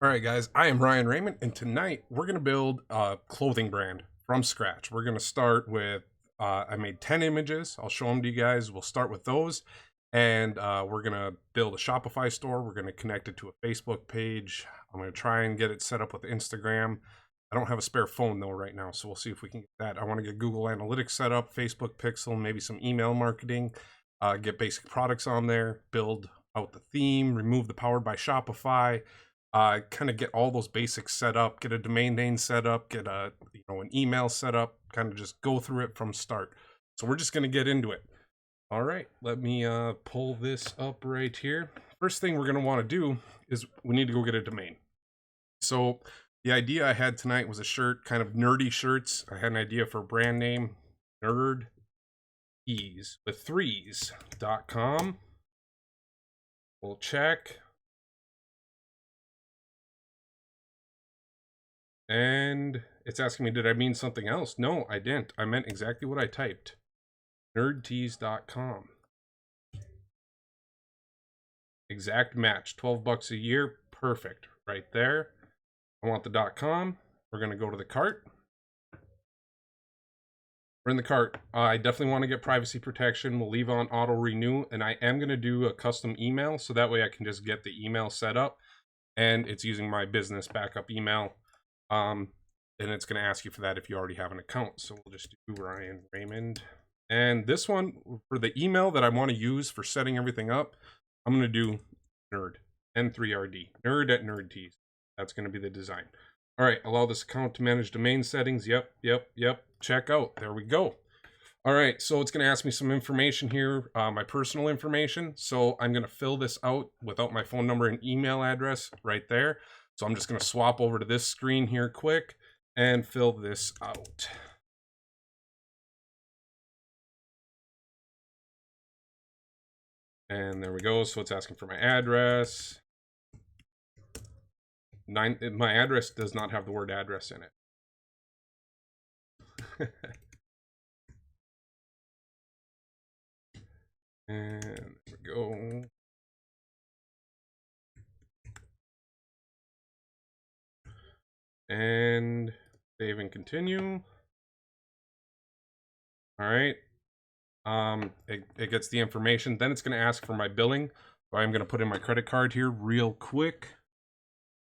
All right, guys, I am Ryan Raymond, and tonight we're going to build a clothing brand from scratch. We're going to start with, I made 10 images. I'll show them to you guys. We'll start with those, and we're going to build a Shopify store. We're going to connect it to a Facebook page. I'm going to try and get it set up with Instagram. I don't have a spare phone, though, right now, so we'll see if we can get that. I want to get Google Analytics set up, Facebook Pixel, maybe some email marketing, get basic products on there, build out the theme, remove the Powered by Shopify, kind of get all those basics set up, get a domain name set up, get an email set up, kind of just go through it from start. So we're just going to get into it. All right, let me pull this up right here. First thing we're going to want to do is we need to go get a domain. So the idea I had tonight was a shirt, kind of nerdy shirts. I had an idea for a brand name, nerd ease with threes.com. We'll check. And it's asking me, did I mean something else? No, I didn't. I meant exactly what I typed. Nerdtees.com. Exact match. 12 bucks a year. Perfect. Right there. I want the .com. We're going to go to the cart. We're in the cart. I definitely want to get privacy protection. We'll leave on auto renew. And I am going to do a custom email. So that way I can just get the email set up. And it's using my business backup email. And it's going to ask you for that if you already have an account. So we'll just do Ryan Raymond. And this one, for the email that I want to use for setting everything up, I'm going to do nerd, N3RD, nerd at nerdtees. That's going to be the design. All right, allow this account to manage domain settings. Yep. Check out. There we go. All right, so it's going to ask me some information here, my personal information. So I'm going to fill this out without my phone number and email address right there. So I'm just going to swap over to this screen here quick and fill this out. And there we go. So it's asking for my address. My address does not have the word address in it. And there we go. And save and continue. All right. It gets the information. Then it's going to ask for my billing. So I'm going to put in my credit card here real quick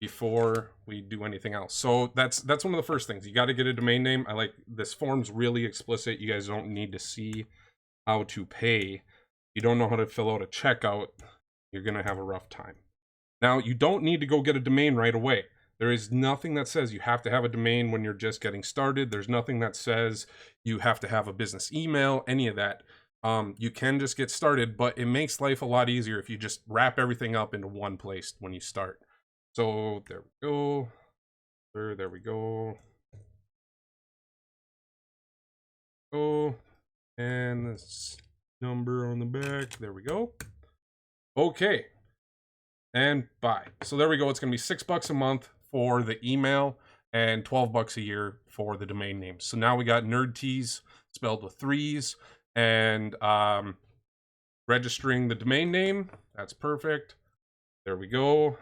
before we do anything else. So that's one of the first things. You got to get a domain name. I like this form's really explicit. You guys don't need to see how to pay. You don't know how to fill out a checkout, you're going to have a rough time. Now, you don't need to go get a domain right away. There is nothing that says you have to have a domain when you're just getting started. There's nothing that says you have to have a business email, any of that. You can just get started, but it makes life a lot easier if you just wrap everything up into one place when you start. So there we go. There we go. Oh, and this number on the back. There we go. Okay. And bye. So there we go. It's going to be $6 a month for the email and 12 bucks a year for the domain name. So now we got Nerd Tees spelled with threes and registering the domain name. That's perfect. There we go.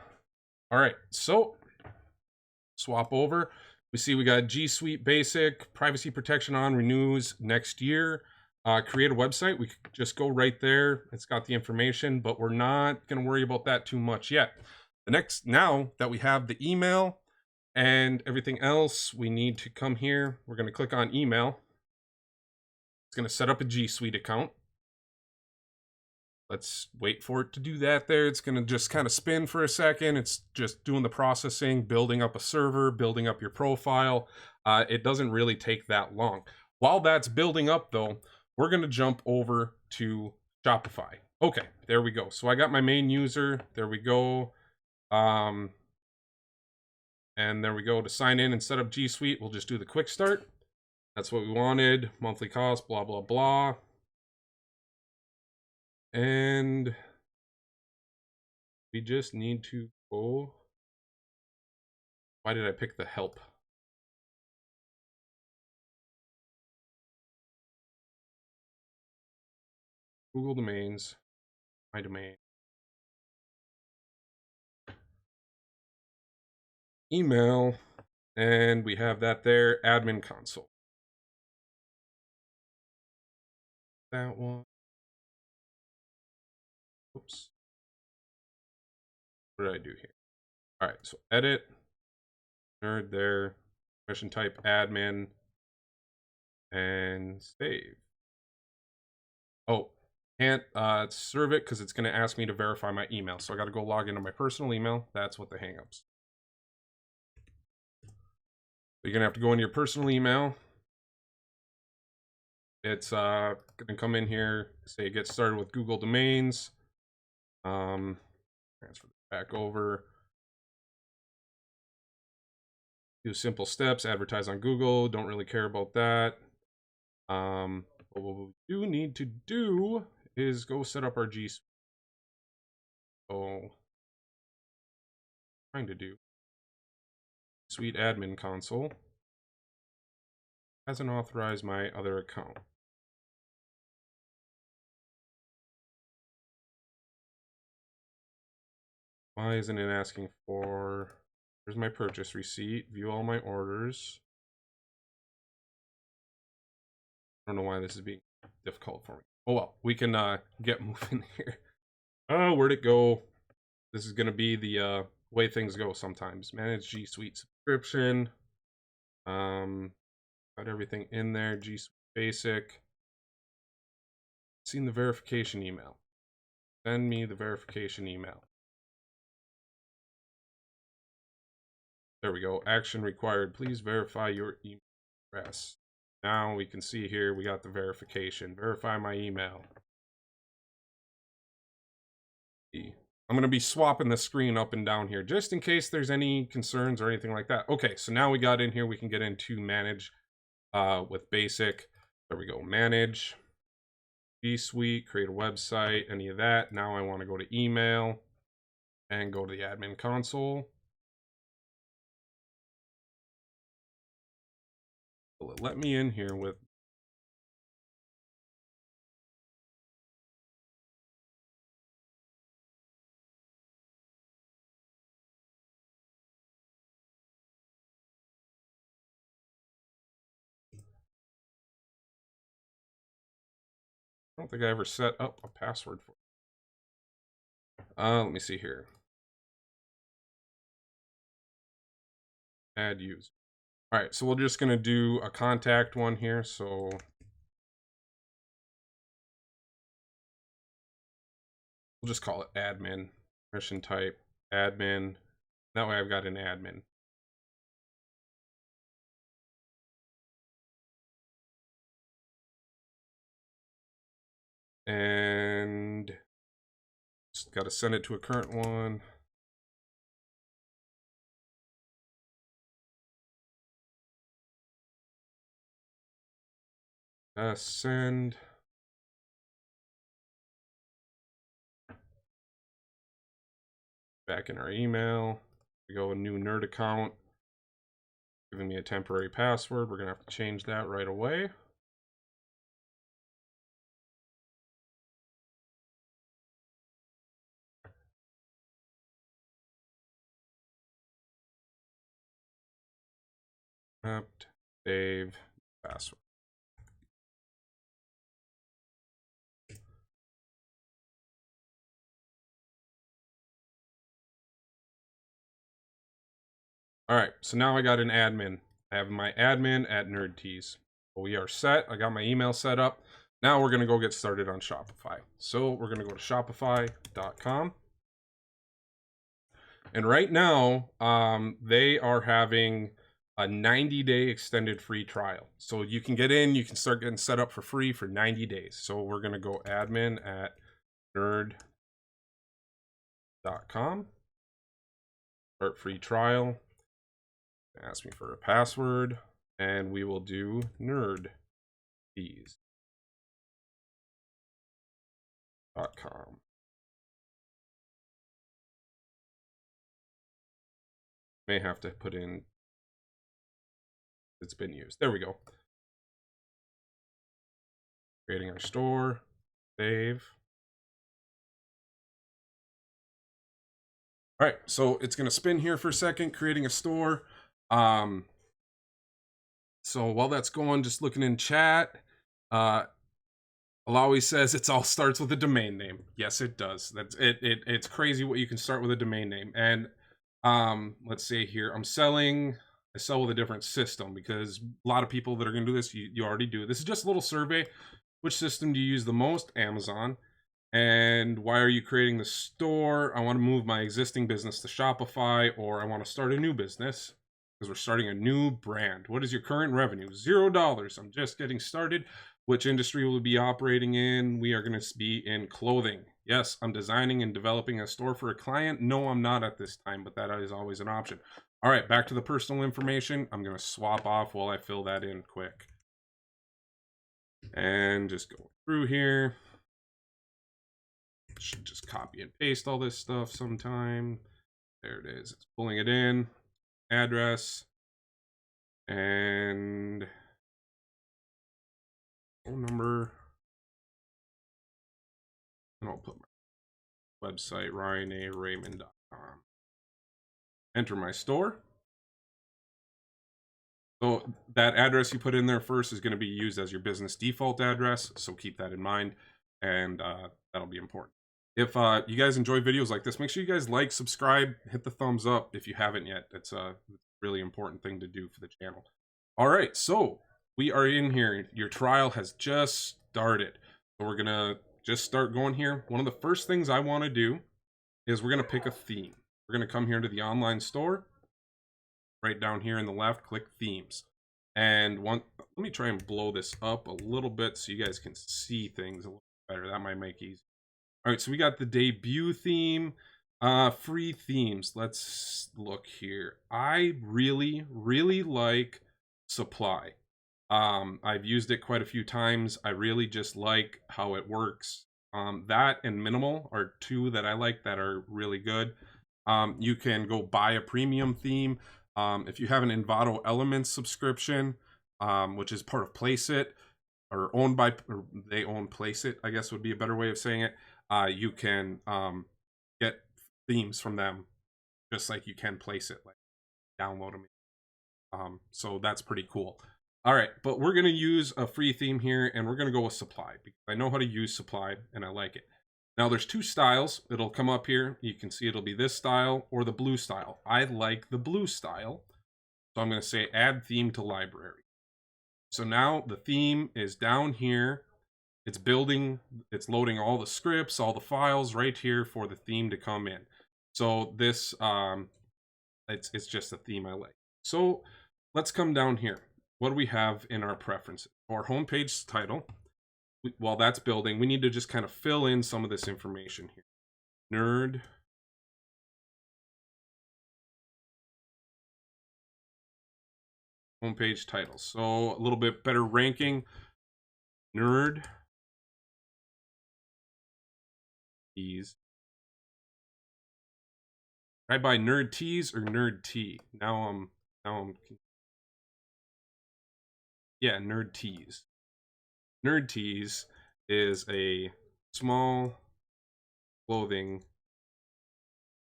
All right. So swap over. We see we got G Suite Basic, privacy protection on, renews next year. Create a website. We could just go right there. It's got the information, but we're not going to worry about that too much yet. Now that we have the email and everything else, we need to come here. We're going to click on email. It's going to set up a G Suite account. Let's wait for it to do that there. It's going to just kind of spin for a second. It's just doing the processing, building up a server, building up your profile. It doesn't really take that long. While that's building up, though, we're going to jump over to Shopify. Okay, there we go. So I got my main user. There we go. And there we go. To sign in and set up G Suite, we'll just do the quick start. That's what we wanted. Monthly cost, blah, blah, blah. And we just need to go. Why did I pick the help? Google domains, my domain. email, and we have that there, admin console. That one. Oops. What did I do here? All right, so edit, nerd there, permission type admin, and save. Oh, can't serve it because it's going to ask me to verify my email. So I got to go log into my personal email. That's what the hangup's. You're going to have to go into your personal email. It's going to come in here, say get started with Google Domains. Transfer back over. Do simple steps, advertise on Google. Don't really care about that. But what we do need to do is go set up our G Suite. So, trying to do Suite admin console. Hasn't authorized my other account. Why isn't it asking for? Here's my purchase receipt. View all my orders. I don't know why this is being difficult for me. Oh well, we can get moving here. Oh, where'd it go? This is gonna be the way things go sometimes. Manage G Suite subscription. Got everything in there. G Suite Basic. Seen the verification email. Send me the verification email. There we go. Action required. Please verify your email address. Now we can see here we got the verification. Verify my email. I'm going to be swapping the screen up and down here just in case there's any concerns or anything like that. Okay, so now we got in here. We can get into manage with basic. There we go. Manage. G Suite, create a website, any of that. Now I want to go to email and go to the admin console. Let me in here with I don't think I ever set up a password for it. Let me see here. Add user. All right, so we're just going to do a contact one here. So we'll just call it admin. Permission type admin. That way I've got an admin. And just got to send it to a current one. Send. Back in our email. We go a new nerd account. Giving me a temporary password. We're going to have to change that right away. Accept, save, password. All right, so now I got an admin. I have my admin at NerdTees. We are set. I got my email set up. Now we're going to go get started on Shopify. So we're going to go to shopify.com. And right now, they are having a 90-day extended free trial. So you can get in, you can start getting set up for free for 90 days. So we're going to go admin at nerd.com. Start free trial. Ask me for a password, and we will do nerdtees.com. May have to put in it's been used. There we go. Creating our store, save. All right, so it's gonna spin here for a second, creating a store. Um, so while that's going, just looking in chat, uh, Alawi says it's all starts with a domain name. Yes, it does. That's it. It's crazy what you can start with a domain name. And let's say here, I sell with a different system because a lot of people that are gonna do this, you already do. This is just a little survey. Which system do you use the most? Amazon. And why are you creating the store? I want to move my existing business to Shopify, or I want to start a new business because we're starting a new brand. What is your current revenue? $0. I'm just getting started. Which industry will we be operating in? We are going to be in clothing. Yes, I'm designing and developing a store for a client. No, I'm not at this time, but that is always an option. All right, back to the personal information. I'm going to swap off while I fill that in quick. And just go through here. Should just copy and paste all this stuff sometime. There it is. It's pulling it in. Address. And phone number. And I'll put my website, ryanaraymond.com. Enter my store. So that address you put in there first is going to be used as your business default address. So keep that in mind. And that'll be important. If you guys enjoy videos like this, make sure you guys like, subscribe, hit the thumbs up if you haven't yet. That's a really important thing to do for the channel. All right, so we are in here. Your trial has just started. So we're gonna just start going here. One of the first things I want to do is we're gonna pick a theme. We're gonna come here to the online store. Right down here in the left, click themes. And let me try and blow this up a little bit so you guys can see things a little better. That might make it easy. All right, so we got the debut theme, free themes. Let's look here. I really, really like Supply. I've used it quite a few times. I really just like how it works. That and Minimal are two that I like that are really good. You can go buy a premium theme. If you have an Envato Elements subscription, which is part of Placeit, or owned by, or they own Placeit, I guess would be a better way of saying it. You can get themes from them just like you can Placeit, like download them. So that's pretty cool. All right, but we're going to use a free theme here, and we're going to go with Supply because I know how to use Supply and I like it. Now there's two styles. It'll come up here. You can see it'll be this style or the blue style. I like the blue style. So I'm going to say add theme to library. So now the theme is down here. It's building, it's loading all the scripts, all the files right here for the theme to come in. So this, it's just a theme I like. So let's come down here. What do we have in our preferences? Our homepage title. While that's building, we need to just kind of fill in some of this information here. Nerd. Homepage title. So a little bit better ranking. Nerd. Tees. I buy Nerd Tees or Nerd Tea. Now I'm yeah, Nerd Tees. Nerd Tees is a small clothing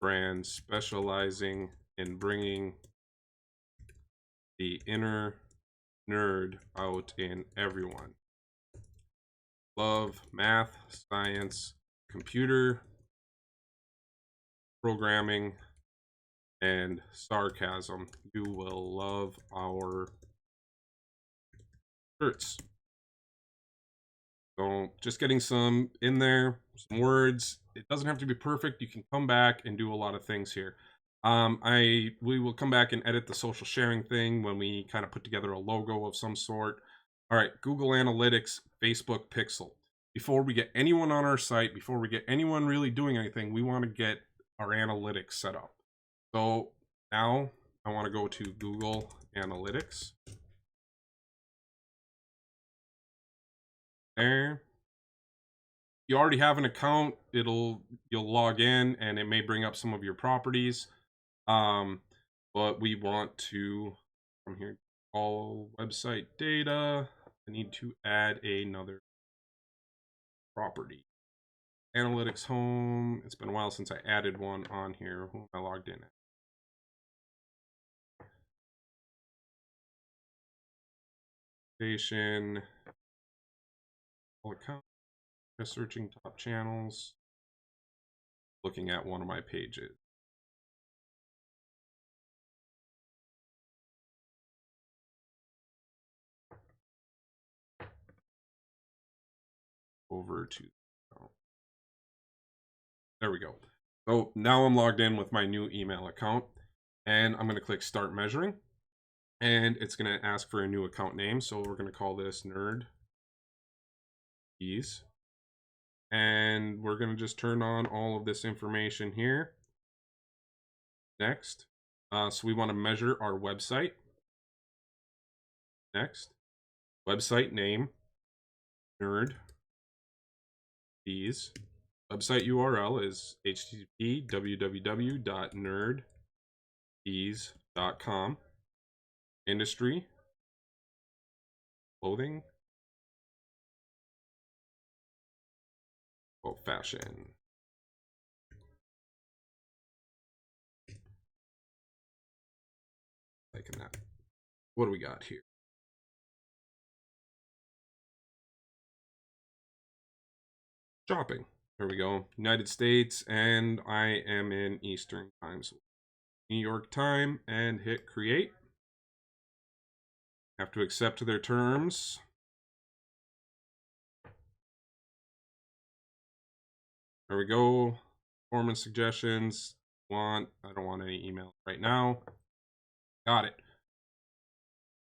brand specializing in bringing the inner nerd out in everyone. Love math, science, computer programming, and sarcasm. You will love our shirts. So just getting some in there, some words. It doesn't have to be perfect. You can come back and do a lot of things here. We will come back and edit the social sharing thing when we kind of put together a logo of some sort. All right, Google Analytics, Facebook Pixel. Before we get anyone on our site, before we get anyone really doing anything, we want to get our analytics set up. So now I want to go to Google Analytics. There. You already have an account, you'll log in and it may bring up some of your properties. But we want to, from here, all website data. I need to add another property. Analytics home. It's been a while since I added one on here. Who am I logged in at? Station. All account. Just searching top channels. Looking at one of my pages. Over to, oh, there we go. So now I'm logged in with my new email account, and I'm going to click Start Measuring, and it's going to ask for a new account name. So we're going to call this Nerd Ease, and we're going to just turn on all of this information here. Next, so we want to measure our website. Next, website name, Nerd Ease. Website URL is http://www.nerdease.com. Industry, clothing, fashion. Liking that. What do we got here? Shopping. There we go. United States, and I am in Eastern time, so New York time, and hit create. Have to accept their terms. There we go. Performance suggestions. I don't want any email right now. Got it.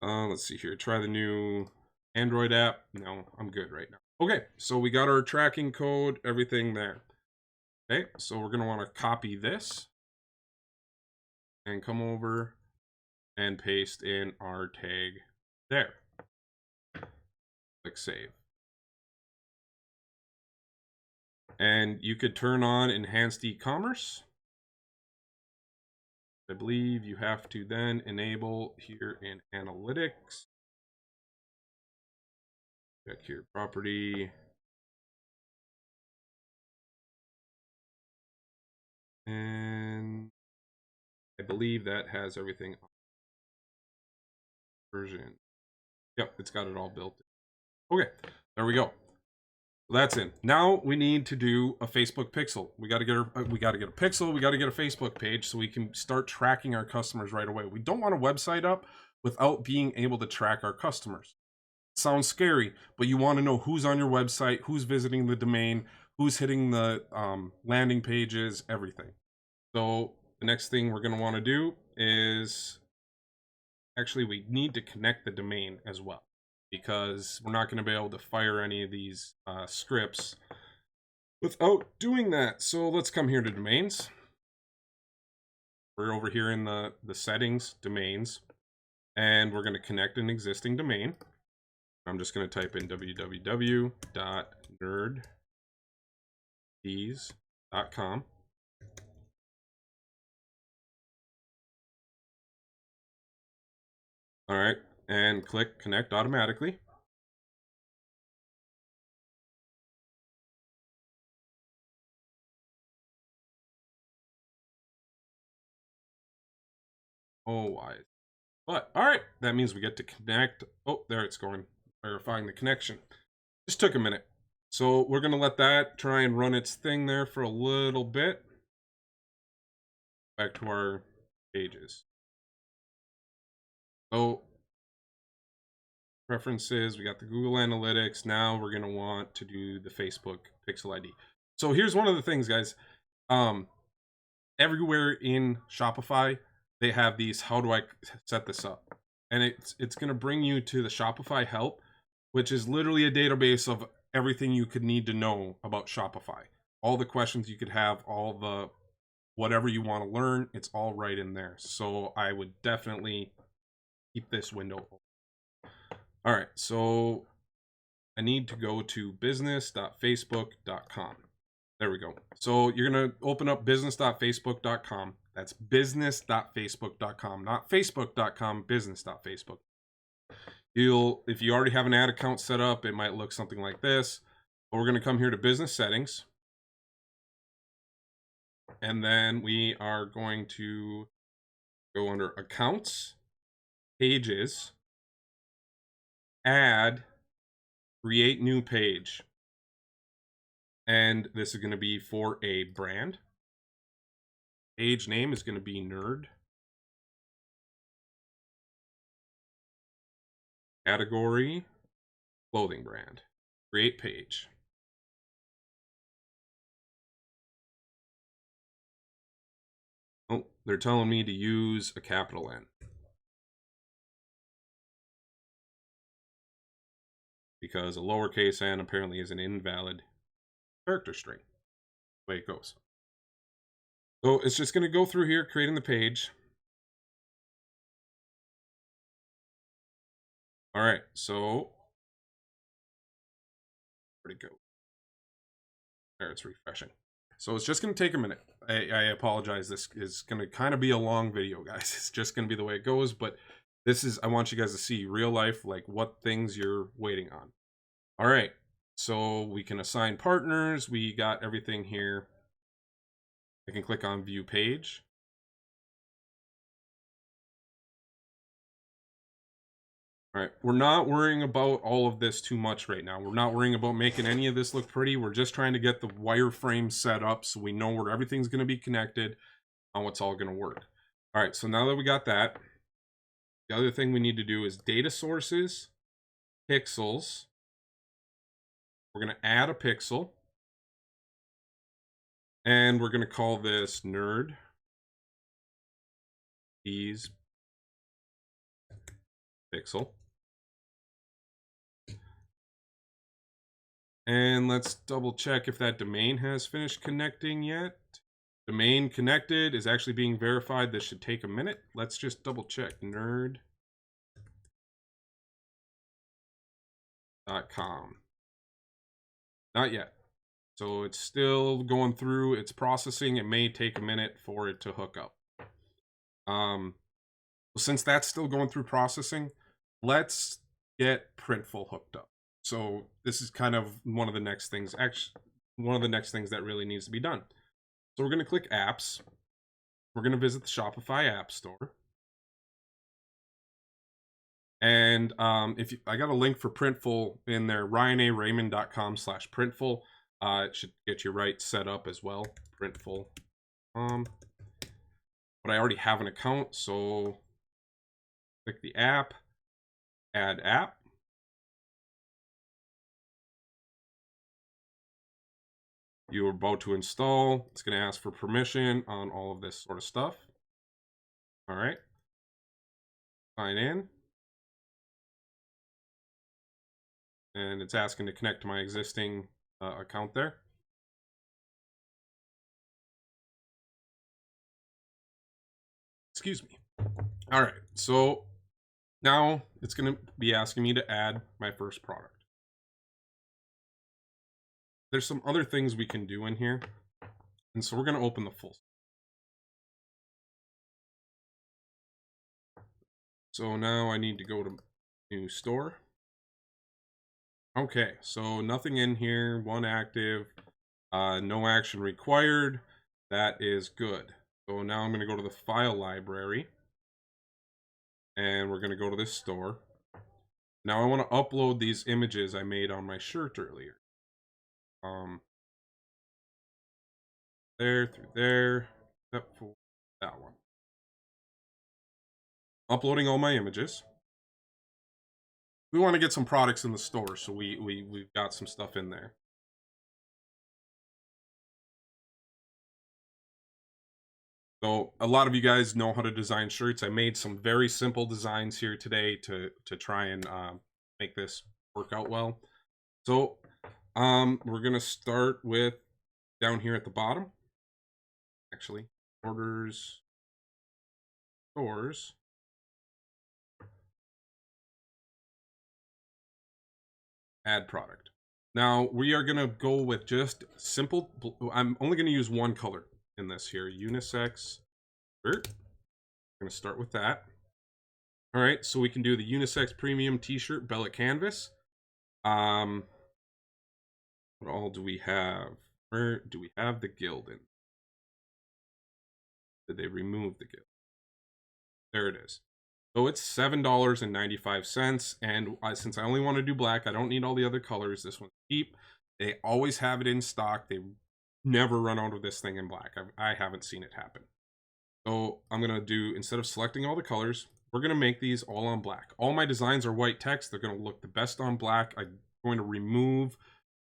Let's see here. Try the new Android app. No, I'm good right now. Okay, so we got our tracking code, everything there. Okay, so we're gonna want to copy this and come over and paste in our tag there. Click save. And you could turn on enhanced e-commerce. I believe you have to then enable here in analytics. Check here, property. And I believe that has everything on version. Yep, it's got it all built in. Okay, there we go. That's in. Now we need to do a Facebook pixel. We got to get a pixel. We got to get a Facebook page so we can start tracking our customers right away. We don't want a website up without being able to track our customers. Sounds scary, but you want to know who's on your website, who's visiting the domain, who's hitting the landing pages, everything. So the next thing we're going to want to do is, actually, we need to connect the domain as well, because we're not going to be able to fire any of these scripts without doing that. So let's come here to domains. We're over here in the settings, domains, and we're going to connect an existing domain. I'm just going to type in www.nerdease.com. All right, and click connect automatically. Oh, why? But all right, that means we get to connect. Oh, there it's going, verifying the connection. Just took a minute. So we're going to let that try and run its thing there for a little bit. Back to our pages. So preferences, we got the Google Analytics. Now we're going to want to do the Facebook Pixel ID. So here's one of the things, guys. Everywhere in Shopify, they have these, how do I set this up? And it's going to bring you to the Shopify help, which is literally a database of everything you could need to know about Shopify. All the questions you could have, all the whatever you want to learn, it's all right in there. So I would definitely keep this window open. All right, so I need to go to business.facebook.com. There we go. So you're going to open up business.facebook.com. That's business.facebook.com, not facebook.com, business.facebook. If you already have an ad account set up, it might look something like this. But we're going to come here to business settings. And then we are going to go under accounts, pages, add, create new page. And this is going to be for a brand. Page name is going to be nerd. Category, clothing brand. Create page. Oh, they're telling me to use a capital N. Because a lowercase n apparently is an invalid character string. The way it goes. So it's just going to go through here, creating the page. All right, so where'd it go? There, it's refreshing. So it's just going to take a minute. I apologize. This is going to kind of be a long video, guys. It's just going to be the way it goes, but I want you guys to see real life, like what things you're waiting on. All right, so we can assign partners. We got everything here. I can click on view page. All right, we're not worrying about all of this too much right now. We're not worrying about making any of this look pretty. We're just trying to get the wireframe set up so we know where everything's going to be connected, how it's all going to work. All right, so now that we got that, the other thing we need to do is data sources, pixels. We're going to add a pixel. And we're going to call this nerd. Ease pixel. And let's double check if that domain has finished connecting yet. Domain connected is actually being verified. This should take a minute. Let's just double check. Nerd.com. Not yet. So it's still going through its processing. It may take a minute for it to hook up. Since that's still going through processing, let's get Printful hooked up. So this is kind of one of the next things, actually, one of the next things that really needs to be done. So we're going to click apps. We're going to visit the Shopify App Store. And I got a link for Printful in there, ryanaraymond.com/Printful. It should get you right set up as well, Printful. But I already have an account, so click the app, add app. You're about to install. It's going to ask for permission on all of this sort of stuff. All right. Sign in. And it's asking to connect to my existing account there. Excuse me. All right. So now it's going to be asking me to add my first product. There's some other things we can do in here. And so we're going to open the full. So now I need to go to new store. Okay, so nothing in here, one active, no action required. That is good. So now I'm going to go to the file library. And we're going to go to this store. Now I want to upload these images I made on my shirt earlier. There, through there, except for that one. Uploading all my images. We want to get some products in the store, so we've got some stuff in there. So a lot of you guys know how to design shirts. I made some very simple designs here today to try and make this work out well. So we're gonna start with down here at the bottom. Actually, orders, stores. Add product. Now we are gonna go with just simple. I'm only gonna use one color in this here, unisex shirt. I'm gonna start with that. All right, so we can do the unisex premium t-shirt, Bellet canvas. What all do we have? Where do we have the Gildan? Did they remove the gift? There it is. So it's $7.95. And since I only want to do black, I don't need all the other colors. This one's cheap. They always have it in stock. They never run out of this thing in black. I haven't seen it happen. So I'm going to do, instead of selecting all the colors, we're going to make these all on black. All my designs are white text. They're going to look the best on black. I'm going to remove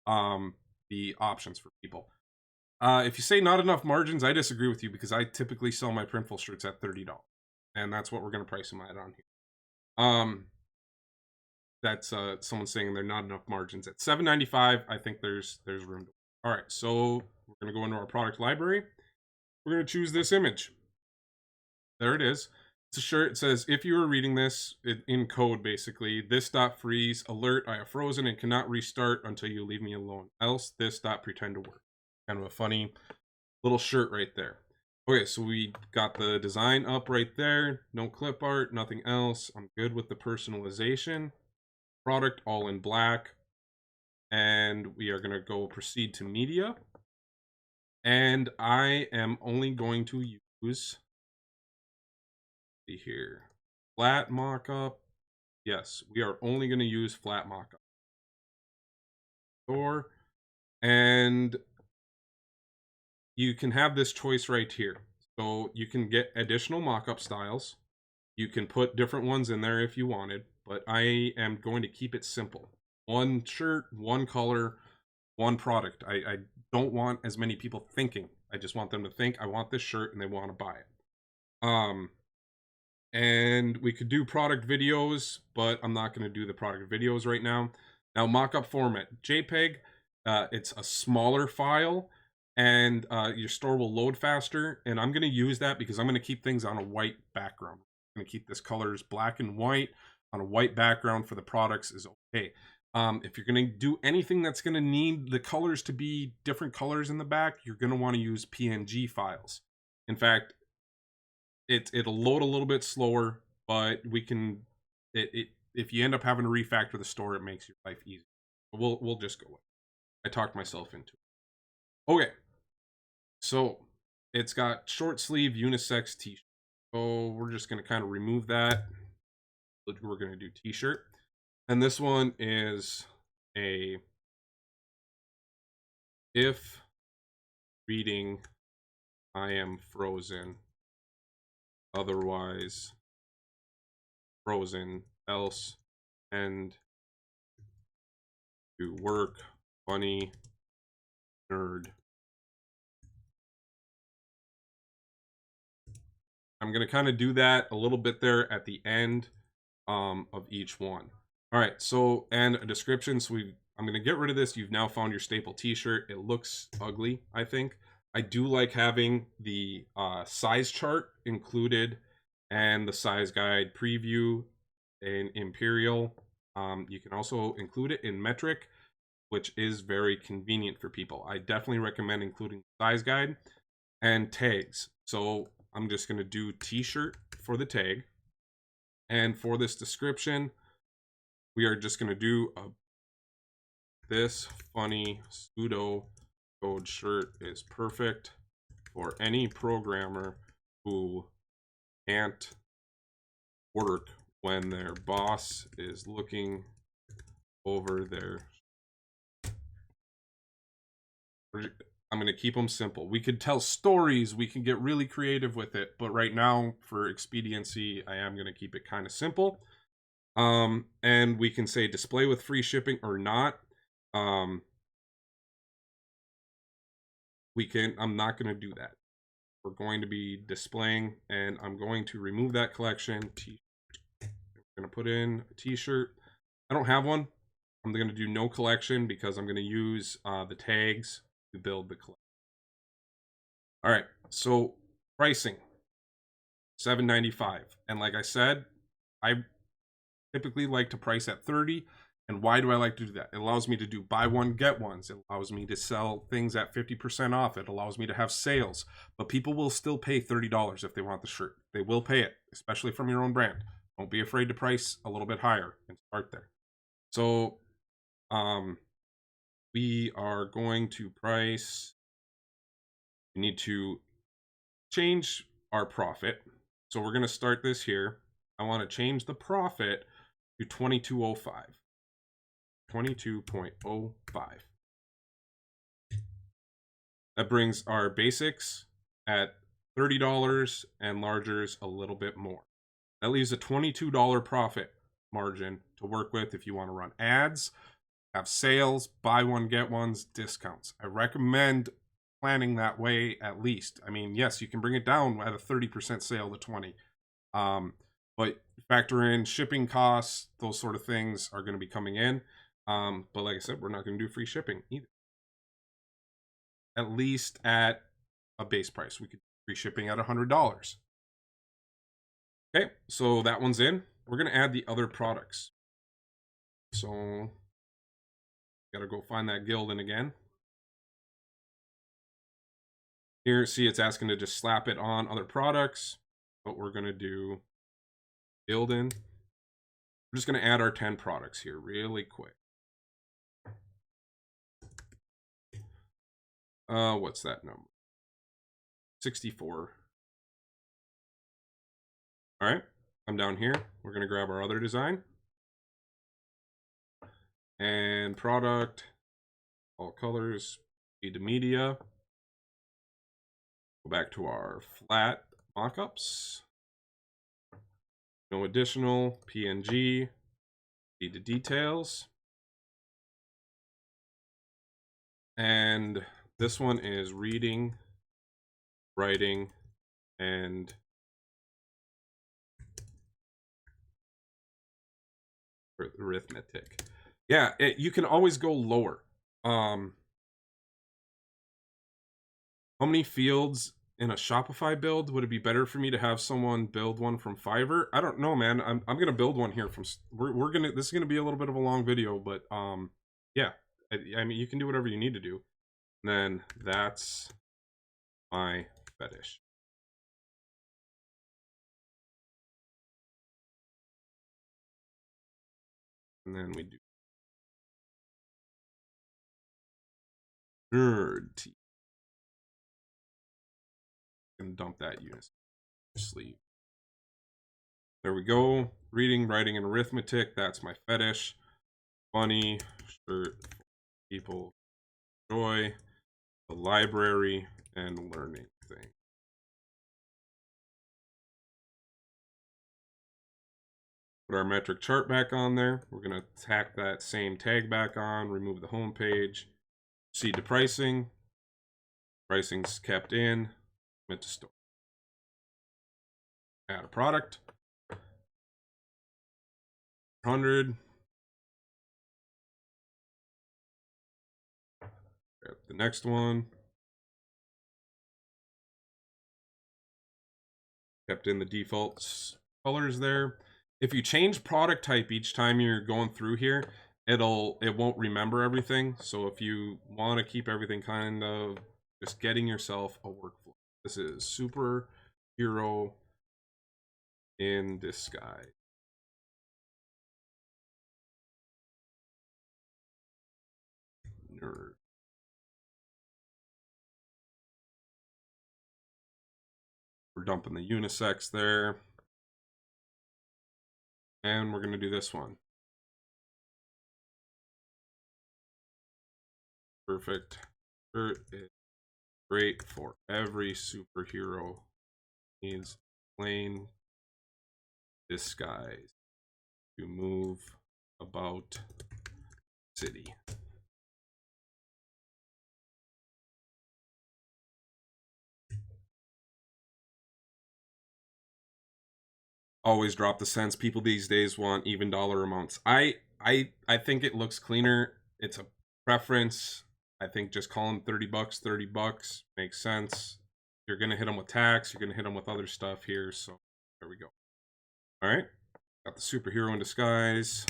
the options for people. If you say not enough margins, I disagree with you because I typically sell my Printful shirts at $30. And that's what we're going to price them at on here. That's someone saying they're not enough margins at $7.95. I think there's room to. All right, so we're going to go into our product library. We're going to choose this image. There it is. It's a shirt. It says, if you are reading this in code, basically, this dot freeze alert. I have frozen and cannot restart until you leave me alone. Else this dot pretend to work. Kind of a funny little shirt right there. Okay, so we got the design up right there. No clip art, nothing else. I'm good with the personalization. Product all in black. And we are going to go proceed to media. And I am only going to use, see here, flat mockup. Yes, we are only going to use flat mockup. And you can have this choice right here. So you can get additional mockup styles. You can put different ones in there if you wanted, but I am going to keep it simple. One shirt, one color, one product. I don't want as many people thinking. I just want them to think, I want this shirt, and they want to buy it. And we could do product videos, but I'm not going to do the product videos right now. Now, mockup format. JPEG, it's a smaller file, and your store will load faster, and I'm going to use that because I'm going to keep things on a white background. I'm going to keep this colors black and white on a white background for the products is okay. If you're going to do anything that's going to need the colors to be different colors in the back, you're going to want to use PNG files. In fact, it'll load a little bit slower, but we can, if you end up having to refactor the store, it makes your life easier. We'll just go with it. I talked myself into it. Okay, so it's got short sleeve unisex t-shirt. So we're just going to kind of remove that. We're going to do t-shirt. And this one is a if reading I am frozen, otherwise frozen, else and to work, funny, nerd. I'm going to kind of do that a little bit there at the end of each one. All right, so, and a description. So I'm going to get rid of this. You've now found your staple t-shirt. It looks ugly, I think. I do like having the size chart included and the size guide preview in Imperial. You can also include it in metric, which is very convenient for people. I definitely recommend including size guide and tags. So I'm just going to do t-shirt for the tag. And for this description, we are just going to do this funny pseudo code shirt is perfect for any programmer who can't work when their boss is looking over their. I'm going to keep them simple. We could tell stories. We can get really creative with it. But right now, for expediency, I am going to keep it kind of simple. And we can say display with free shipping or not. I'm not going to do that. We're going to be displaying, and I'm going to remove that collection. We're going to put in a t-shirt. I don't have one. I'm going to do no collection because I'm going to use the tags to build the collection. All right, so pricing, $7.95. And like I said, I typically like to price at $30. And why do I like to do that? It allows me to do buy one, get ones. It allows me to sell things at 50% off. It allows me to have sales. But people will still pay $30 if they want the shirt. They will pay it, especially from your own brand. Don't be afraid to price a little bit higher and start there. So we are going to price. You need to change our profit. So we're going to start this here. I want to change the profit to 2205. 22.05. That brings our basics at $30 and largers a little bit more. That leaves a $22 profit margin to work with if you want to run ads, have sales, buy one, get ones, discounts. I recommend planning that way at least. I mean, yes, you can bring it down at a 30% sale to 20. But factor in shipping costs, those sort of things are going to be coming in. But like I said, we're not going to do free shipping either. At least at a base price. We could do free shipping at $100. Okay, so that one's in. We're going to add the other products. So, gotta go find that Gildan again. Here, see, it's asking to just slap it on other products. But we're going to do Gildan. We're just going to add our 10 products here really quick. What's that number? 64. All right, come down here. We're going to grab our other design. And product, all colors, feed to media. Go back to our flat mockups. No additional, PNG, feed to details. And this one is reading, writing, and arithmetic. Yeah, you can always go lower. How many fields in a Shopify build would it be better for me to have someone build one from Fiverr? I don't know, man. I'm gonna build one here from. We're gonna. This is gonna be a little bit of a long video, but yeah. I mean, you can do whatever you need to do. And then that's my fetish. And then we do nerd tea. And dump that unit sleeve. There we go. Reading, writing, and arithmetic. That's my fetish. Funny shirt for people enjoy. The library and learning thing. Put our metric chart back on there. We're going to tack that same tag back on, remove the home page, proceed to pricing. Pricing's kept in, commit to store. Add a product. 100. Grab the next one. Kept in the default colors there. If you change product type each time you're going through here, it won't remember everything. So if you want to keep everything kind of just getting yourself a workflow. This is superhero in disguise. Nerd. We're dumping the unisex there. And we're going to do this one. Perfect. Shirt is great for every superhero. Needs plain disguise to move about city. Always drop the cents. People these days want even dollar amounts. I think it looks cleaner. It's a preference. I think just calling $30 makes sense. You're gonna hit them with tax. You're gonna hit them with other stuff here. So there we go. All right, got the superhero in disguise.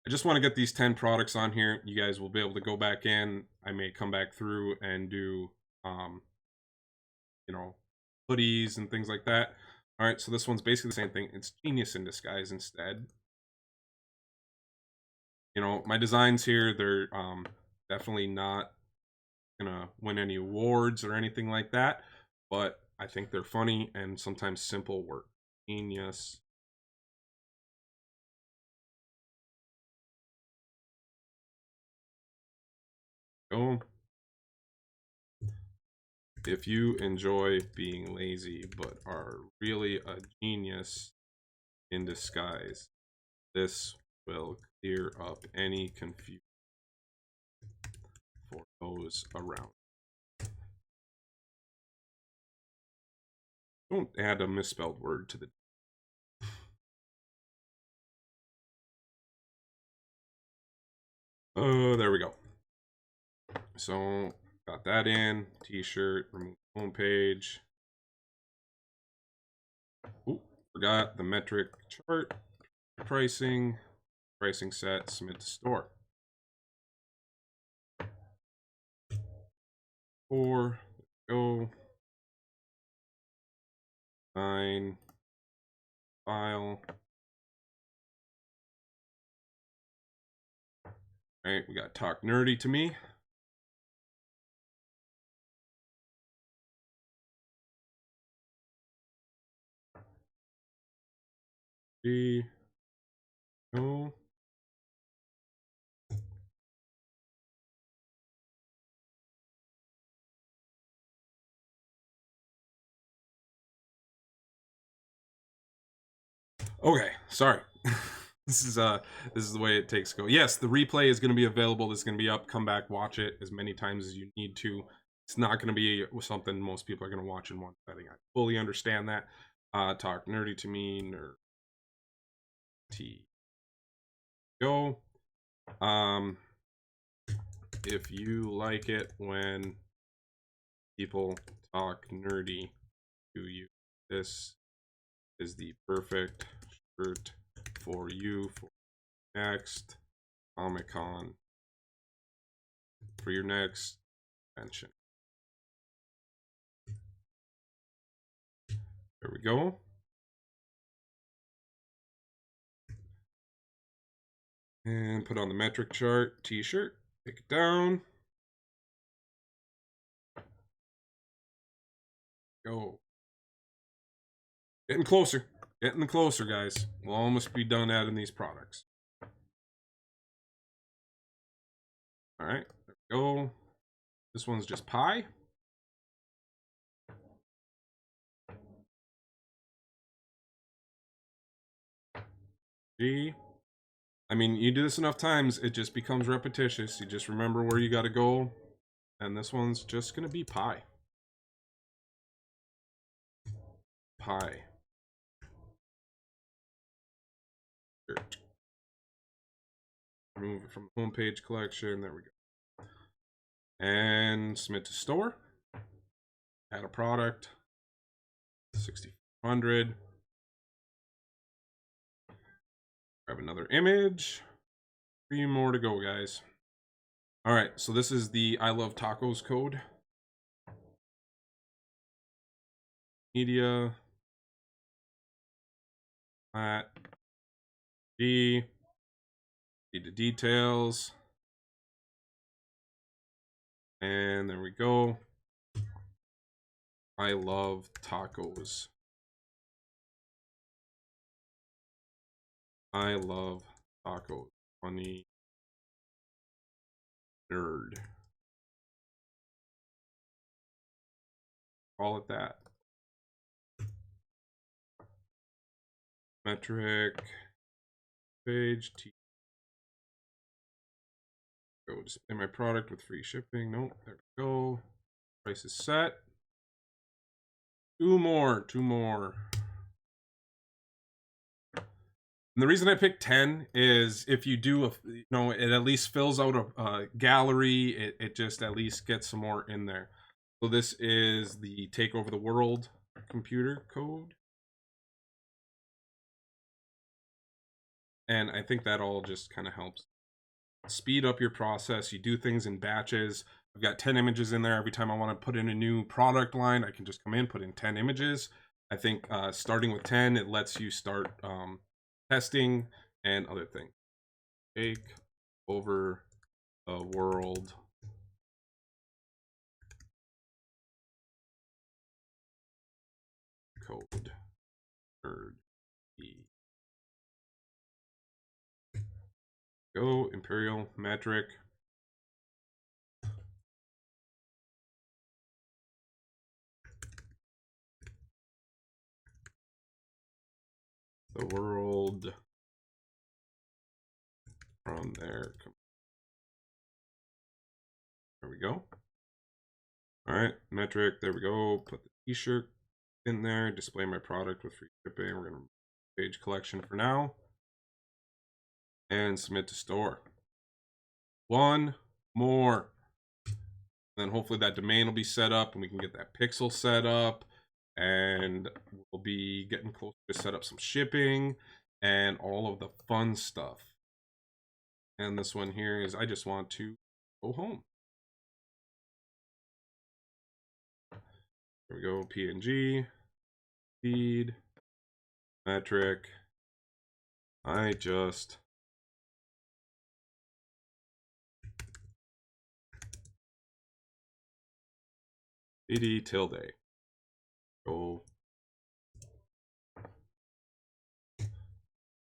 I just want to get these 10 products on here. You guys will be able to go back in. I may come back through and do, you know, hoodies and things like that. All right, so this one's basically the same thing. It's genius in disguise instead. You know, my designs here, they're definitely not gonna win any awards or anything like that, but I think they're funny and sometimes simple work. Genius. Go. If you enjoy being lazy but are really a genius in disguise, this will clear up any confusion for those around. Don't add a misspelled word to the. Oh, there we go. So got that in. T-shirt, remove homepage. Ooh, forgot the metric chart. Pricing set, submit to store. 4, go. 9, file. All right, we got talk nerdy to me. Go. Okay, sorry. This is the way it takes go. Yes, the replay is going to be available. This is going to be up. Come back, watch it as many times as you need to. It's not going to be something most people are going to watch in one setting. I fully understand that. Talk nerdy to me, nerd. T. Go. If you like it when people talk nerdy to you, this is the perfect shirt for you for next Comic-Con, for your next convention. There we go. And put on the metric chart, t-shirt, take it down. Go. Getting closer. Getting closer, guys. We'll almost be done adding these products. All right, there we go. This one's just pie. G. I mean, you do this enough times, it just becomes repetitious. You just remember where you got to go. And this one's just going to be pie. Pie. Shirt. Remove it from the homepage collection. There we go. And submit to store. Add a product. 6,500. Grab another image. 3 more to go, guys. All right, so this is the I Love Tacos code. Media. Flat. G. Need the details. And there we go. I love tacos. I love tacos. Funny nerd. Call it that. Metric page. Go display my product with free shipping. Nope. There we go. Price is set. 2 more. 2 more. And the reason I picked 10 is if you do, it at least fills out a gallery. It just at least gets some more in there. So this is the Take Over the World computer code. And I think that all just kind of helps speed up your process. You do things in batches. I've got 10 images in there. Every time I want to put in a new product line, I can just come in, put in 10 images. I think starting with 10, it lets you start testing and other things. Take over the world. code. Nerd. Go imperial metric. The world from there. There we go. All right, metric. There we go. Put the t-shirt in there. Display my product with free shipping. We're gonna page collection for now, and submit to store. One more. Then hopefully that domain will be set up, and we can get that pixel set up, and we'll be getting closer to set up some shipping and all of the fun stuff. And this one here is I just want to go home. There we go. PNG, feed, metric. I just BD tilde. Go.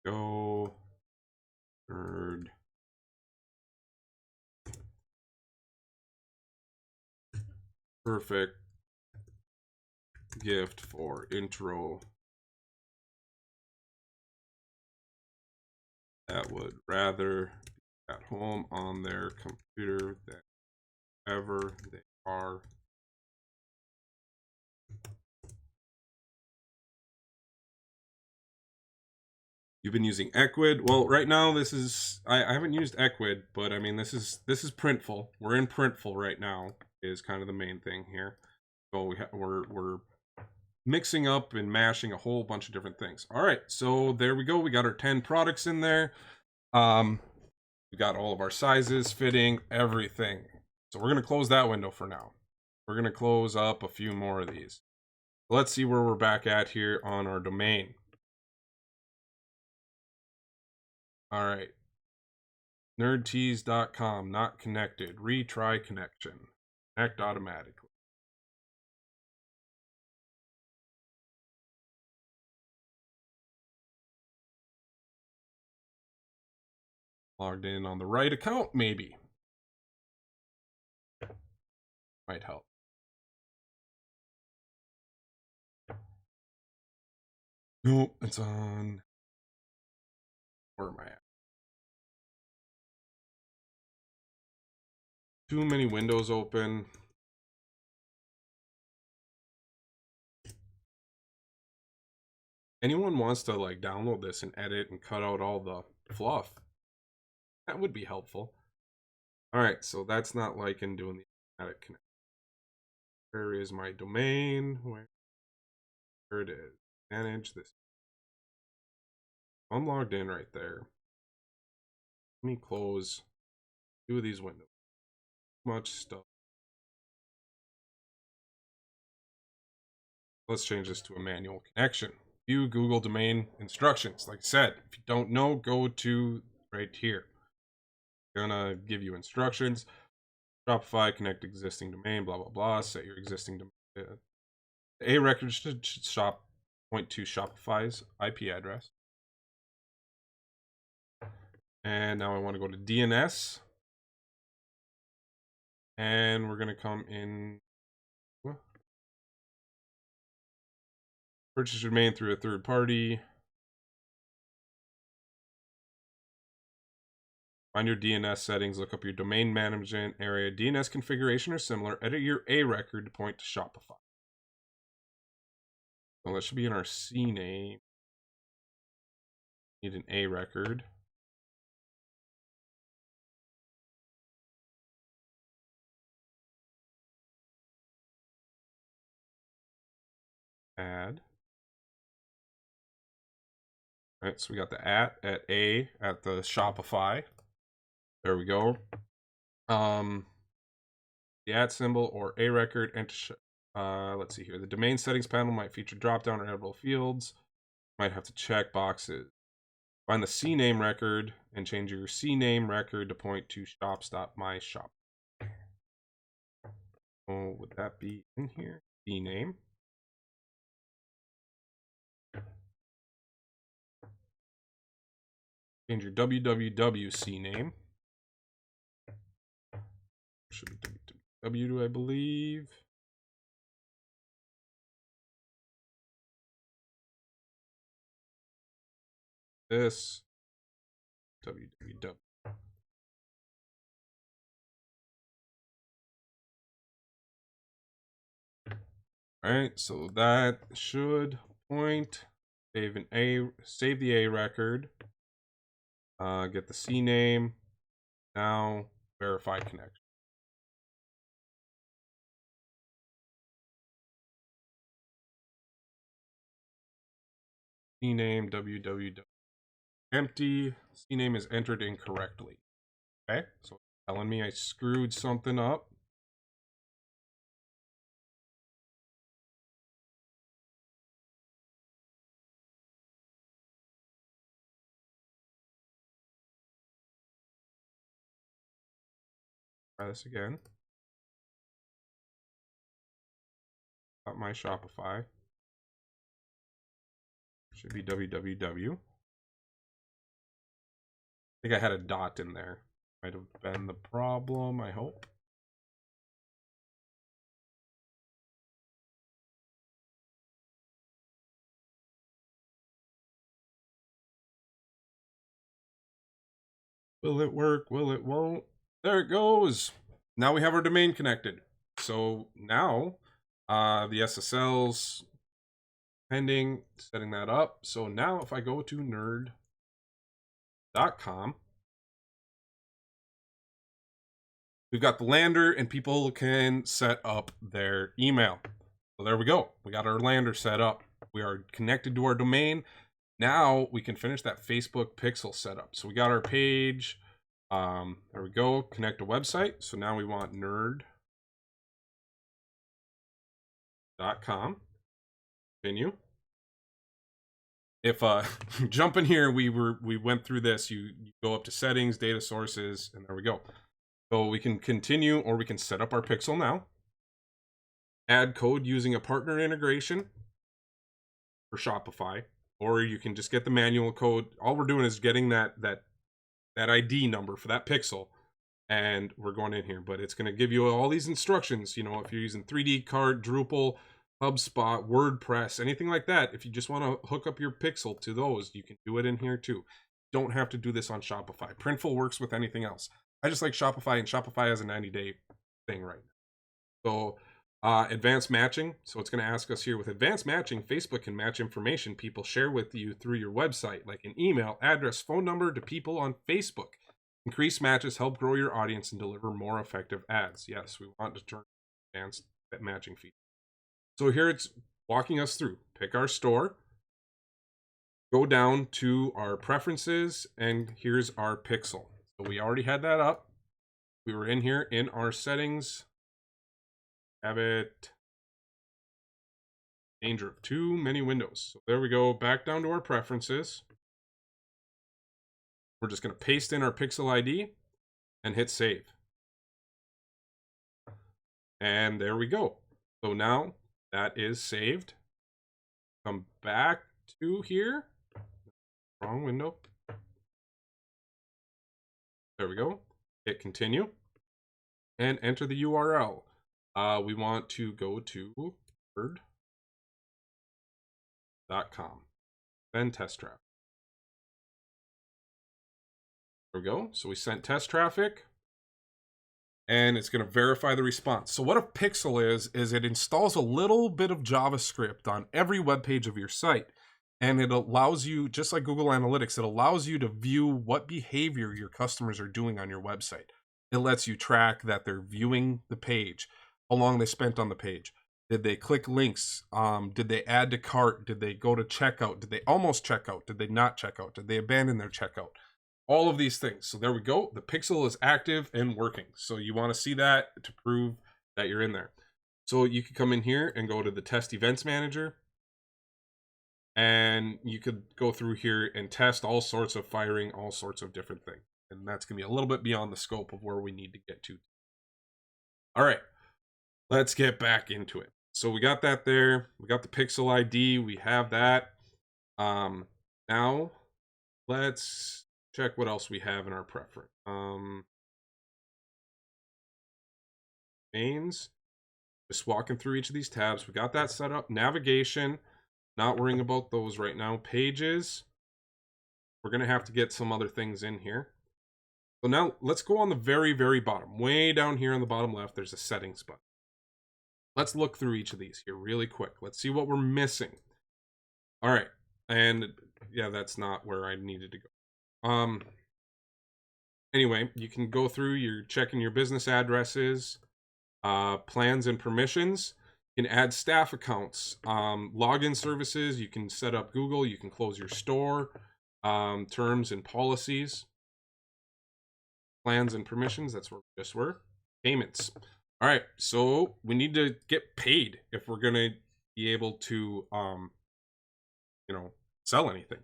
Go. Nerd. Perfect gift for intro that would rather be at home on their computer than ever they are. You've been using Equid. Well, right now this is I haven't used Equid, but I mean this is Printful. We're in Printful right now is kind of the main thing here. So we're mixing up and mashing a whole bunch of different things. All right, so there we go. We got our 10 products in there. We got all of our sizes, fitting, everything. So we're gonna close that window for now. We're gonna close up a few more of these. Let's see where we're back at here on our domain. All right. Nerdtease.com, not connected. Retry connection. Connect automatically. Logged in on the right account, maybe. Might help. Nope, it's on. Where am I at? Too many windows open. Anyone wants to like download this and edit and cut out all the fluff, that would be helpful. All right, so that's not liking doing the automatic connect. Where is my domain? Where it is. Manage this. I'm logged in right there. Let me close 2 of these windows. Much stuff. Let's change this to a manual connection. View Google domain instructions. Like I said, if you don't know, go to right here. Gonna give you instructions. Shopify, connect existing domain, blah blah blah. Set your existing domain. A record should point to Shopify's IP address. And now I want to go to DNS. And we're gonna come in. Purchase your domain through a third party. Find your DNS settings, look up your domain management area, DNS configuration or similar, edit your A record to point to Shopify. Well, that should be in our C name. Need an A record. Add. All right, so we got the at A at the Shopify. There we go. The at symbol or A record. Let's see here. The domain settings panel might feature drop-down or editable fields. Might have to check boxes. Find the CNAME record and change your CNAME record to point to shops.myshop. Oh, would that be in here? CNAME. Change your www CNAME. Should be www, I believe. This www. All right, so that should point. Save the A record. Get the CNAME. Now verify connection. CNAME www. Empty. CNAME is entered incorrectly. Okay, so it's telling me I screwed something up. Try this again. Got my Shopify. Should be www. I think I had a dot in there. Might have been the problem, I hope. Will it work? Will it won't? There it goes. Now we have our domain connected. So now the SSL's pending, setting that up. So now if I go to nerd.com, we've got the lander and people can set up their email. So there we go. We got our lander set up. We are connected to our domain. Now we can finish that Facebook pixel setup. So we got our page. There we go. Connect a website. So now we want nerd.com. Continue. If jump in here, we went through this. You go up to settings, data sources, and there we go. So we can continue, or we can set up our pixel now. Add code using a partner integration for Shopify, or you can just get the manual code. All we're doing is getting that ID number for that pixel, and we're going in here. But it's going to give you all these instructions. You know, if you're using 3D Cart, Drupal, HubSpot, WordPress, anything like that, if you just want to hook up your pixel to those, you can do it in here too. Don't have to do this on Shopify. Printful works with anything else. I just like Shopify, and Shopify has a 90-day thing right now. So advanced matching. So it's going to ask us here, with advanced matching, Facebook can match information people share with you through your website, like an email, address, phone number, to people on Facebook. Increase matches, help grow your audience, and deliver more effective ads. Yes, we want to turn advanced matching feature. So here it's walking us through. Pick our store. Go down to our preferences, and here's our pixel. So we already had that up. We were in here in our settings. Have it. Danger of too many windows. So there we go. Back down to our preferences. We're just going to paste in our pixel ID and hit save. And there we go. So now that is saved. Come back to here. Wrong window. There we go. Hit continue. And enter the URL. We want to go to nerd.com. Then test traffic. There we go. So we sent test traffic. And it's going to verify the response. So what a pixel is it installs a little bit of JavaScript on every web page of your site. And it allows you, just like Google Analytics, it allows you to view what behavior your customers are doing on your website. It lets you track that they're viewing the page, how long they spent on the page. Did they click links? Did they add to cart? Did they go to checkout? Did they almost check out? Did they not check out? Did they abandon their checkout? All of these things. So there we go. The pixel is active and working. So you want to see that to prove that you're in there. So you could come in here and go to the test events manager. And you could go through here and test all sorts of firing, all sorts of different things. And that's going to be a little bit beyond the scope of where we need to get to. All right, let's get back into it. So we got that there. We got the pixel ID. We have that. Now let's check what else we have in our preference. Mains. Just walking through each of these tabs. We got that set up. Navigation, not worrying about those right now. Pages, we're going to have to get some other things in here. So now let's go on the very, very bottom. Way down here on the bottom left, there's a settings button. Let's look through each of these here really quick. Let's see what we're missing. All right. And yeah, that's not where I needed to go. Anyway, you can go through, you're checking your business addresses, plans and permissions. You can add staff accounts, login services. You can set up Google. You can close your store, terms and policies, plans and permissions. That's where we just were. Payments. All right, so we need to get paid if we're gonna be able to, sell anything.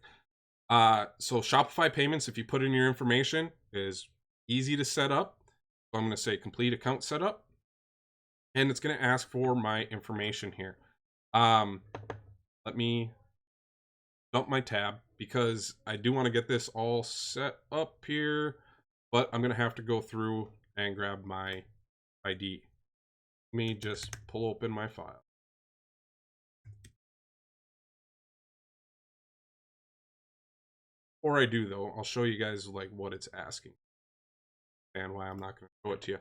So Shopify payments, if you put in your information, is easy to set up. So I'm gonna say complete account setup. And it's going to ask for my information here. Let me dump my tab because I do want to get this all set up here, but I'm going to have to go through and grab my ID. Let me just pull open my file. Before I do though, I'll show you guys like what it's asking and why I'm not going to show it to you.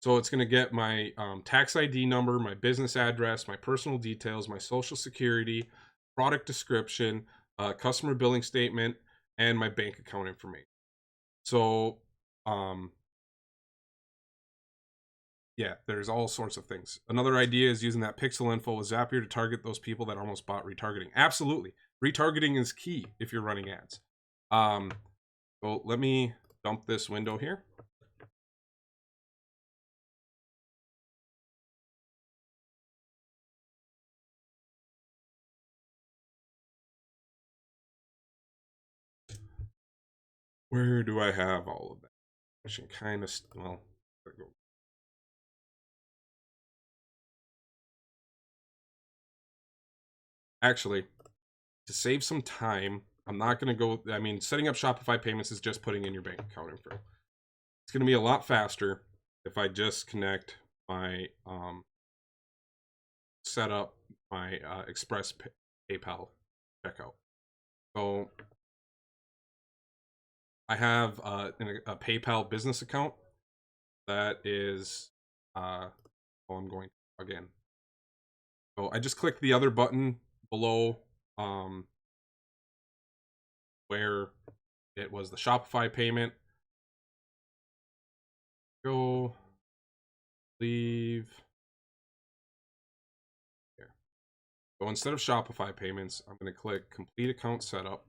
So it's going to get my tax ID number, my business address, my personal details, my social security, product description, customer billing statement, and my bank account information. So, yeah, there's all sorts of things. Another idea is using that pixel info with Zapier to target those people that almost bought retargeting. Absolutely. Retargeting is key if you're running ads. So let me dump this window here. Where do I have all of that? I should kind of, well, go. Actually, to save some time, I'm not going to go, I mean, setting up Shopify payments is just putting in your bank account info. It's going to be a lot faster if I just connect my, set up my Express PayPal checkout. So I have a PayPal business account that is, I'm going again. So I just click the other button below where it was the Shopify payment. Go, leave. Here. So instead of Shopify payments, I'm going to click complete account setup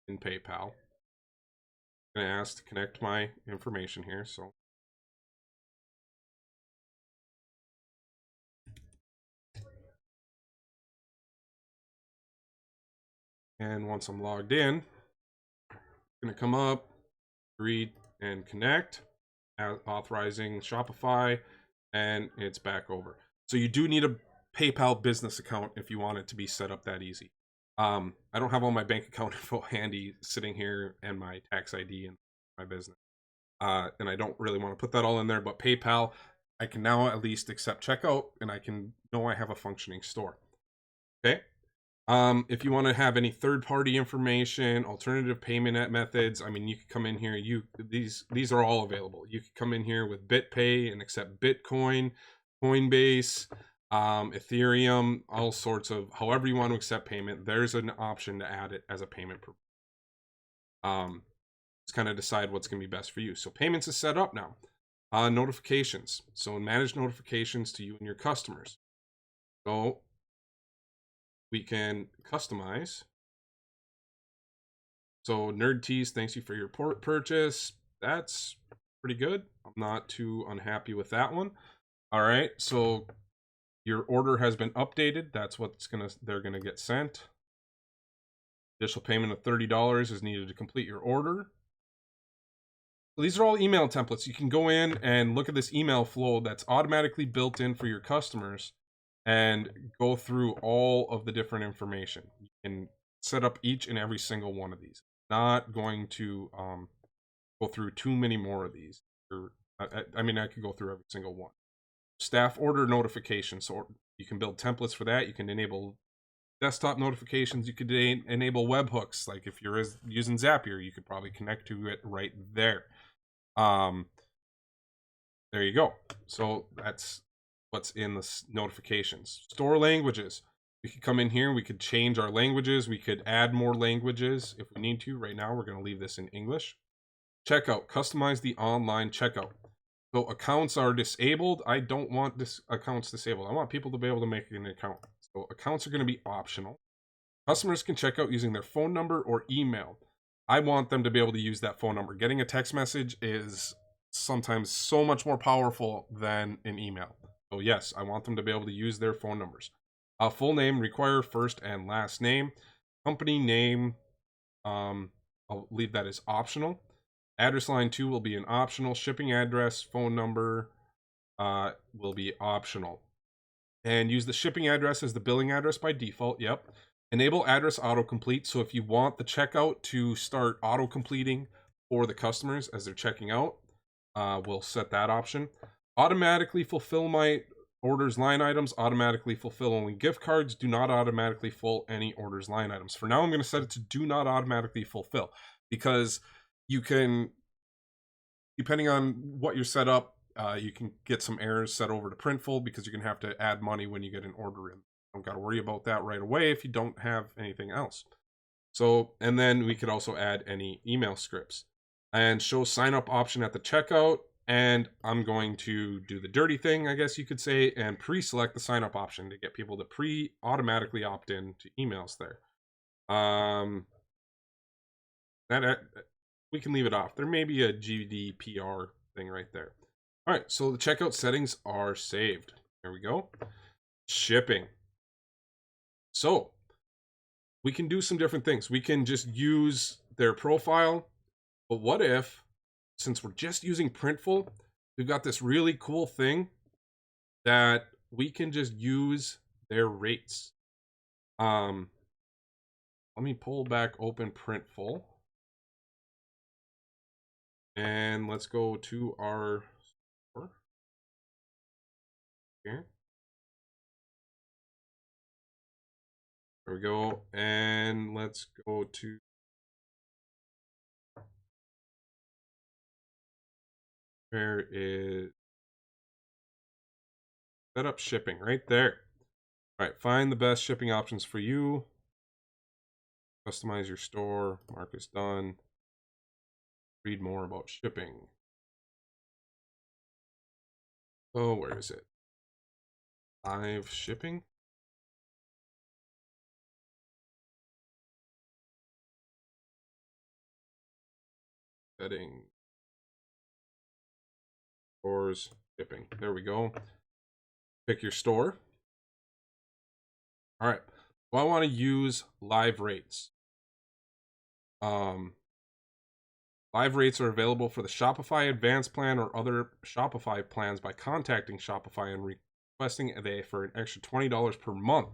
in PayPal. I'm going to ask to connect my information here. So and once I'm logged in, I'm going to come up, agree and connect, authorizing Shopify, and it's back over. So you do need a PayPal business account if you want it to be set up that easy. I don't have all my bank account info handy sitting here and my tax ID and my business. And I don't really want to put that all in there, but PayPal, I can now at least accept checkout and I can know I have a functioning store. Okay. If you want to have any third-party information, alternative payment methods, I mean, you could come in here. These are all available. You could come in here with BitPay and accept Bitcoin, Coinbase, Ethereum, all sorts of, however you want to accept payment. There's an option to add it as a payment. Just kind of decide what's going to be best for you. So payments is set up now. Notifications. So manage notifications to you and your customers. So we can customize. So Nerd Tees, thanks you for your purchase. That's pretty good. I'm not too unhappy with that one. All right, so your order has been updated. That's what's they're gonna get sent. Additional payment of $30 is needed to complete your order. So these are all email templates. You can go in and look at this email flow that's automatically built in for your customers and go through all of the different information. You can set up each and every single one of these. not going to go through too many more of these. I mean, I could go through every single one. Staff order notifications. So you can build templates for that. You can enable desktop notifications. You could enable webhooks. Like if you're using Zapier, you could probably connect to it right there. There you go. So that's what's in the notifications. Store languages. We could come in here. We could change our languages. We could add more languages if we need to. Right now, we're going to leave this in English. Checkout. Customize the online checkout. So accounts are disabled. I don't want accounts disabled. I want people to be able to make an account. So accounts are going to be optional. Customers can check out using their phone number or email. I want them to be able to use that phone number. Getting a text message is sometimes so much more powerful than an email. So yes, I want them to be able to use their phone numbers. Full name, require first and last name. Company name, I'll leave that as optional. Address line 2 will be an optional. Shipping address, phone number will be optional. And use the shipping address as the billing address by default. Yep. Enable address autocomplete. So if you want the checkout to start auto-completing for the customers as they're checking out, we'll set that option. Automatically fulfill my orders line items. Automatically fulfill only gift cards. Do not automatically fill any orders line items. For now, I'm going to set it to do not automatically fulfill, because you can, depending on what you're set up, you can get some errors set over to Printful, because you're going to have to add money when you get an order in. Don't got to worry about that right away if you don't have anything else. So, and then we could also add any email scripts and show sign up option at the checkout. And I'm going to do the dirty thing, I guess you could say, and pre-select the sign up option to get people to automatically opt in to emails there. We can leave it off. There may be a GDPR thing right there. All right, so the checkout settings are saved. There we go. Shipping. So we can do some different things. We can just use their profile. But what if, since we're just using Printful, we've got this really cool thing that we can just use their rates. Let me pull back open Printful. And let's go to our store. Here. There we go. And let's go to where is set up shipping right there. All right, find the best shipping options for you. Customize your store. Mark is done. Read more about shipping. Oh, where is it? Live shipping. Setting. Stores. Shipping. There we go. Pick your store. All right. Well, I want to use live rates. Live rates are available for the Shopify Advanced Plan or other Shopify plans by contacting Shopify and requesting for an extra $20 per month.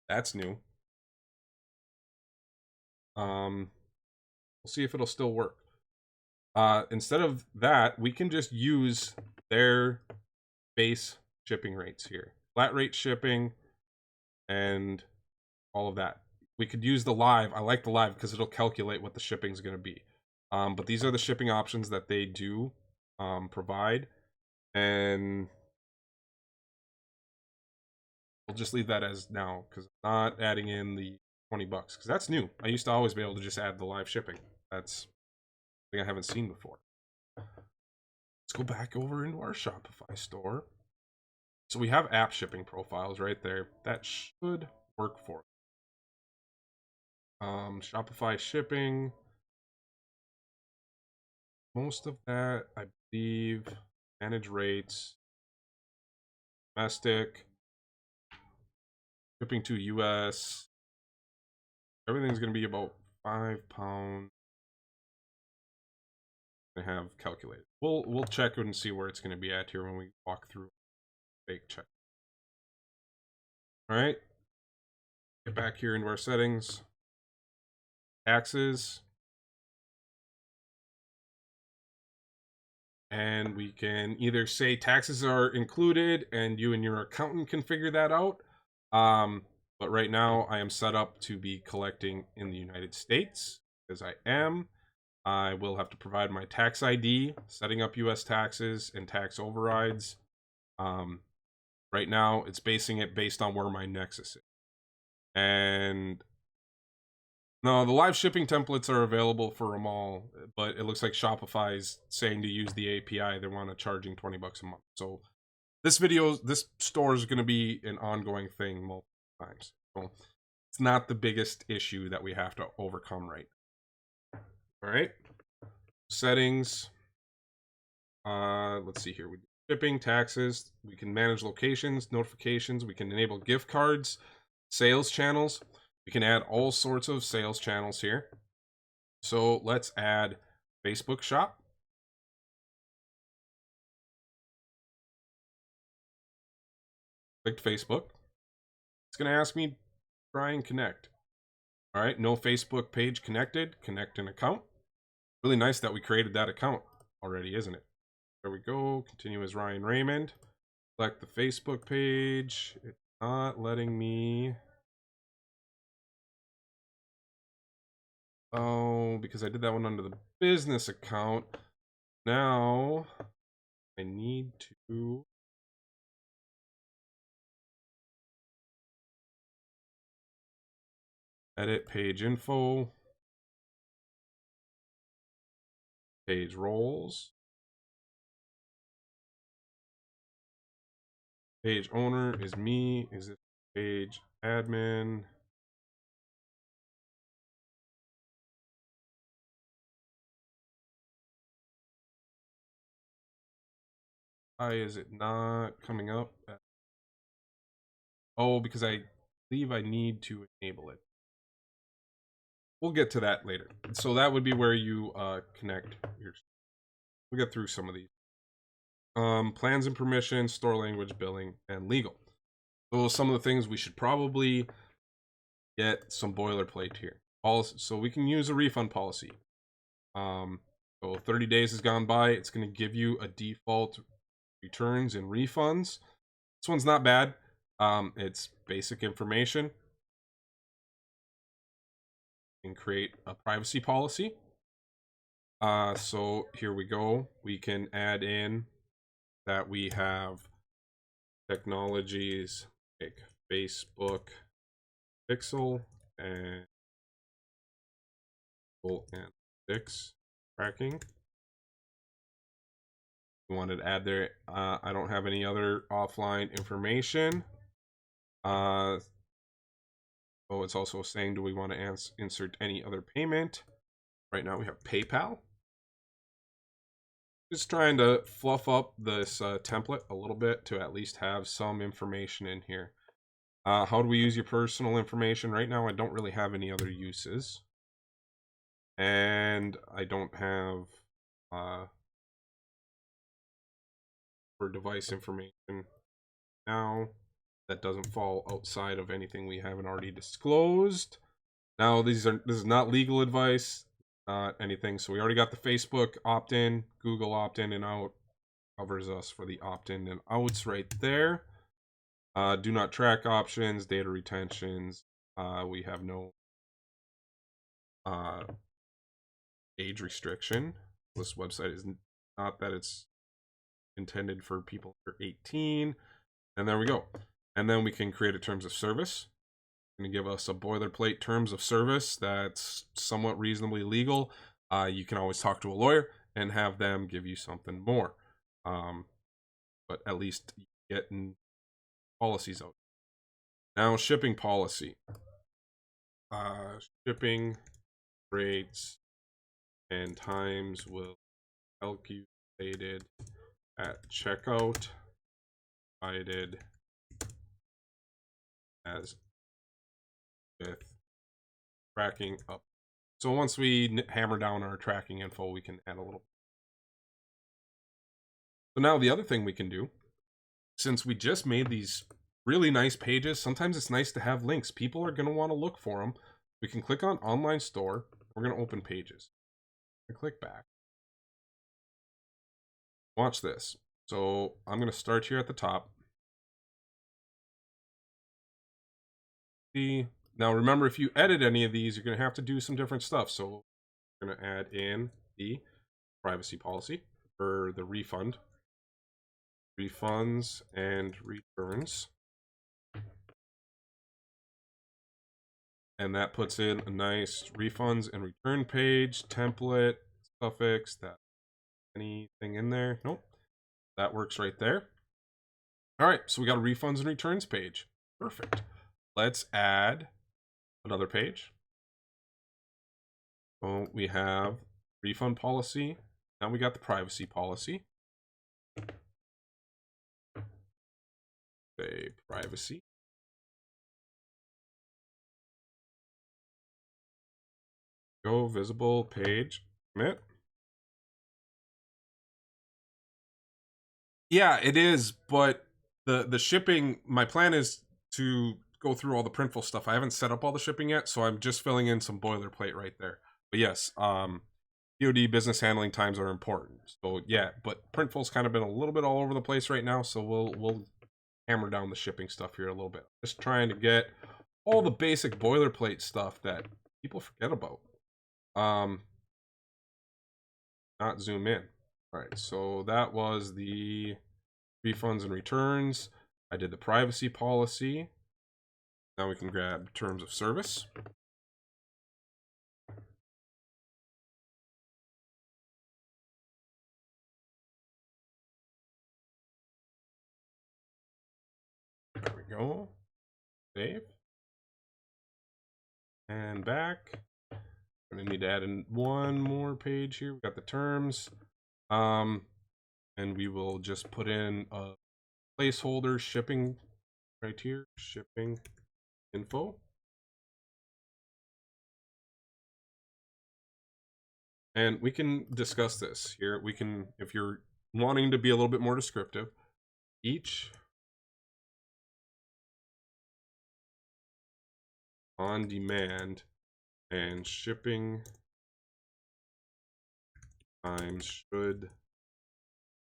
That's new. We'll see if it'll still work. Instead of that, we can just use their base shipping rates here. Flat rate shipping and all of that. We could use the live. I like the live because it'll calculate what the shipping is going to be. But these are the shipping options that they do provide. And we'll just leave that as now, because I'm not adding in the $20, because that's new. I used to always be able to just add the live shipping. That's something I haven't seen before. Let's go back over into our Shopify store. So we have app shipping profiles right there. That should work for us. Shopify shipping. Most of that, I believe, manage rates, domestic, shipping to US. Everything's going to be about £5. I have calculated. We'll check and see where it's going to be at here when we walk through fake check. All right. Get back here into our settings. Taxes. and we can either say taxes are included and you and your accountant can figure that out. But right now I am set up to be collecting in the United States because I am. I will have to provide my tax ID, setting up US taxes and tax overrides. Right now it's basing it based on where my nexus is. And no, the live shipping templates are available for them all, but it looks like Shopify is saying to use the API, they want to charging $20 a month. So this store is going to be an ongoing thing multiple times. So it's not the biggest issue that we have to overcome right now. All right. Settings. Let's see here. We do shipping, taxes. We can manage locations, notifications. We can enable gift cards, sales channels. We can add all sorts of sales channels here. So let's add Facebook shop. Clicked Facebook. It's going to ask me try and connect. All right, no Facebook page connected. Connect an account. Really nice that we created that account already, isn't it? There we go. Continue as Ryan Raymond. Select the Facebook page. It's not letting me. Oh, because I did that one under the business account. Now I need to edit page info, page roles, page owner is me. Is it page admin? Why is it not coming up? Oh, because I believe I need to enable it. We'll get to that later. So that would be where you connect your. We'll get through some of these. Plans and permissions, store language, billing, and legal. So some of the things we should probably get some boilerplate here. So we can use a refund policy. So 30 days has gone by. It's going to give you a default returns and refunds. This one's not bad. It's basic information. And create a privacy policy. So here we go. We can add in that we have technologies like Facebook Pixel and Google Analytics tracking. We wanted to add there. I don't have any other offline information. Oh, it's also saying, do we want to insert any other payment? Right now we have PayPal. Just trying to fluff up this template a little bit to at least have some information in here. How do we use your personal information? Right now I don't really have any other uses. And I don't have for device information now. That doesn't fall outside of anything we haven't already disclosed. Now this is not legal advice, not anything. So we already got the Facebook opt-in, Google opt-in and out. Covers us for the opt-in and outs right there. Do not track options, data retentions. We have no age restriction. This website is not that it's intended for people under 18. And there we go. And then we can create a terms of service. Going to give us a boilerplate terms of service that's somewhat reasonably legal. You can always talk to a lawyer and have them give you something more. But at least getting policies out. Now shipping policy. Shipping rates and times will calculated at checkout, provided as with tracking up. So once we hammer down our tracking info, we can add a little. So now the other thing we can do, since we just made these really nice pages, sometimes it's nice to have links. People are going to want to look for them. We can click on online store. We're going to open pages. I click back. watch this. So I'm going to start here at the top. Now remember, if you edit any of these, you're going to have to do some different stuff. So we're going to add in the privacy policy for the refund, refunds, and returns. And that puts in a nice refunds and return page, template, suffix, that anything in there. Nope. That works right there. All right, so we got a refunds and returns page. Perfect. Let's add another page. So we have refund policy. Now we got the privacy policy. Say privacy. Go visible page. Commit. Yeah, it is, but the shipping, my plan is to go through all the Printful stuff. I haven't set up all the shipping yet, so I'm just filling in some boilerplate right there. But yes, DoD business handling times are important. So yeah, but Printful's kind of been a little bit all over the place right now, so we'll hammer down the shipping stuff here a little bit. Just trying to get all the basic boilerplate stuff that people forget about. Not zoom in. All right, so that was the refunds and returns. I did the privacy policy. Now we can grab terms of service. There we go. Save. And back. I'm gonna need to add in one more page here. We got the terms. And we will just put in a placeholder shipping right here, shipping info. And we can discuss this here. We can, if you're wanting to be a little bit more descriptive, each on demand and shipping times should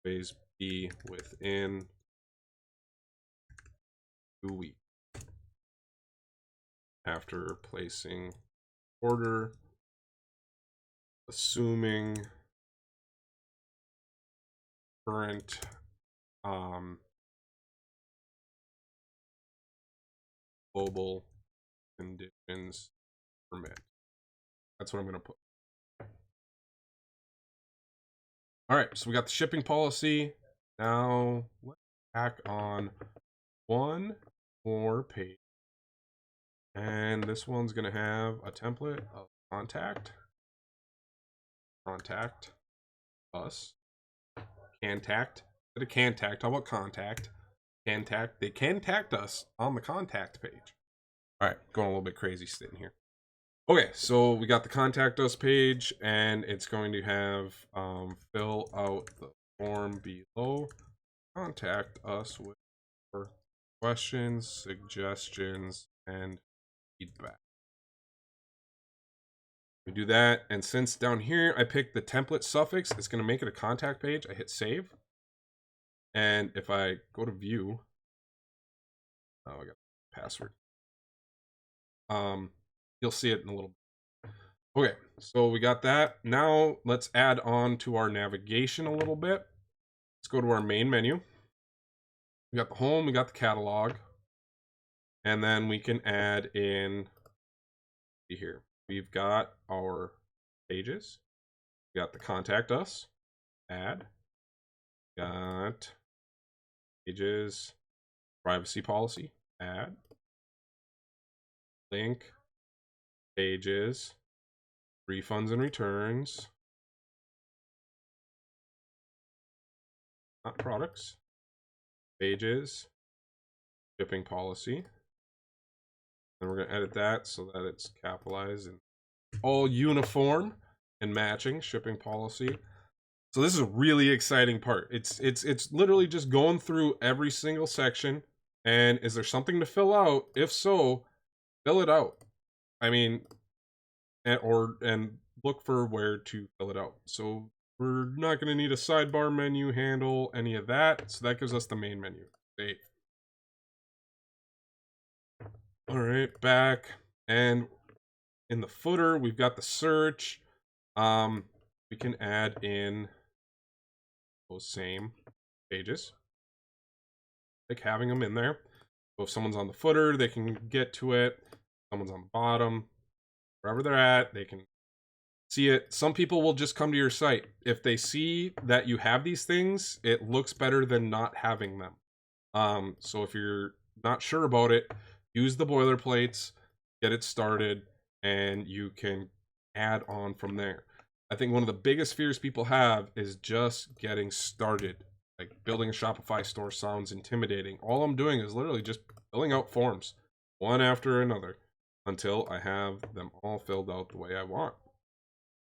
always be within 2 weeks after placing order, assuming current global conditions permit. That's what I'm going to put. All right, so we got the shipping policy. Now let's tack on one more page. And this one's going to have a template of contact us, contact, instead of contact, how about contact, contact, they contact us on the contact page. All right, going a little bit crazy sitting here. Okay, so we got the contact us page, and it's going to have fill out the form below, contact us with questions, suggestions, and feedback. We do that, and since down here I picked the template suffix, it's going to make it a contact page. I hit save, and if I go to view, oh, I got the password. You'll see it in a little bit. Okay, so we got that. Now let's add on to our navigation a little bit. Let's go to our main menu. We got the home, we got the catalog, and then we can add in here. We've got our pages. We got the contact us, add, got pages, privacy policy, add, link, pages, refunds and returns, not products, pages, shipping policy. And we're going to edit that so that it's capitalized and all uniform and matching shipping policy. So this is a really exciting part. It's literally just going through every single section, and is there something to fill out? If so, fill it out. I mean, and look for where to fill it out. So We're not going to need a sidebar menu handle, any of that. So that gives us the main menu. Save. All right, back. And in the footer, we've got the search. We can add in those same pages, like having them in there. So if someone's on the footer, they can get to it. Someone's on the bottom, wherever they're at, they can see it. Some people will just come to your site. If they see that you have these things, it looks better than not having them. So if you're not sure about it, use the boilerplates, get it started, and you can add on from there. I think one of the biggest fears people have is just getting started. Like building a Shopify store sounds intimidating. All I'm doing is literally just filling out forms, one after another, until I have them all filled out the way I want.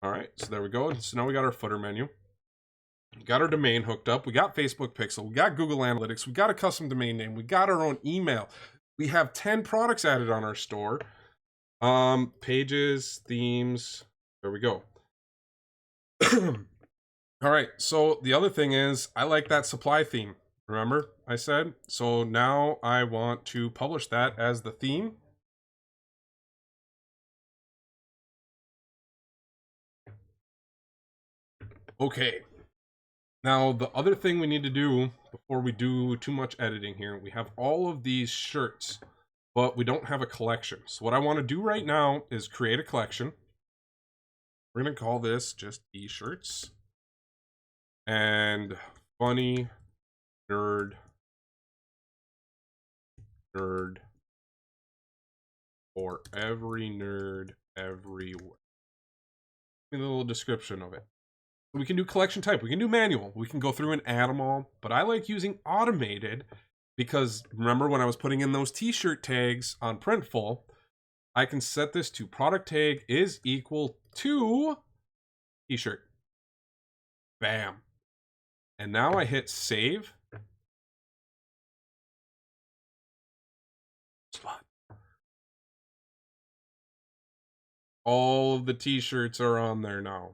All right, so there we go. So now we got our footer menu. We got our domain hooked up. We got Facebook Pixel. We got Google Analytics. We got a custom domain name. We got our own email. We have 10 products added on our store. Pages, themes. There we go. All right, so the other thing is I like that supply theme. Remember I said? So now I want to publish that as the theme. Okay. Now, the other thing we need to do before we do too much editing here, we have all of these shirts, but we don't have a collection. So what I want to do right now is create a collection. We're going to call this just t-shirts. And funny nerd for every nerd everywhere. Give me a little description of it. We can do collection type. We can do manual. We can go through and add them all. But I like using automated because remember when I was putting in those t-shirt tags on Printful, I can set this to product tag is equal to t-shirt. Bam. And now I hit save. Spot. All of the t-shirts are on there now.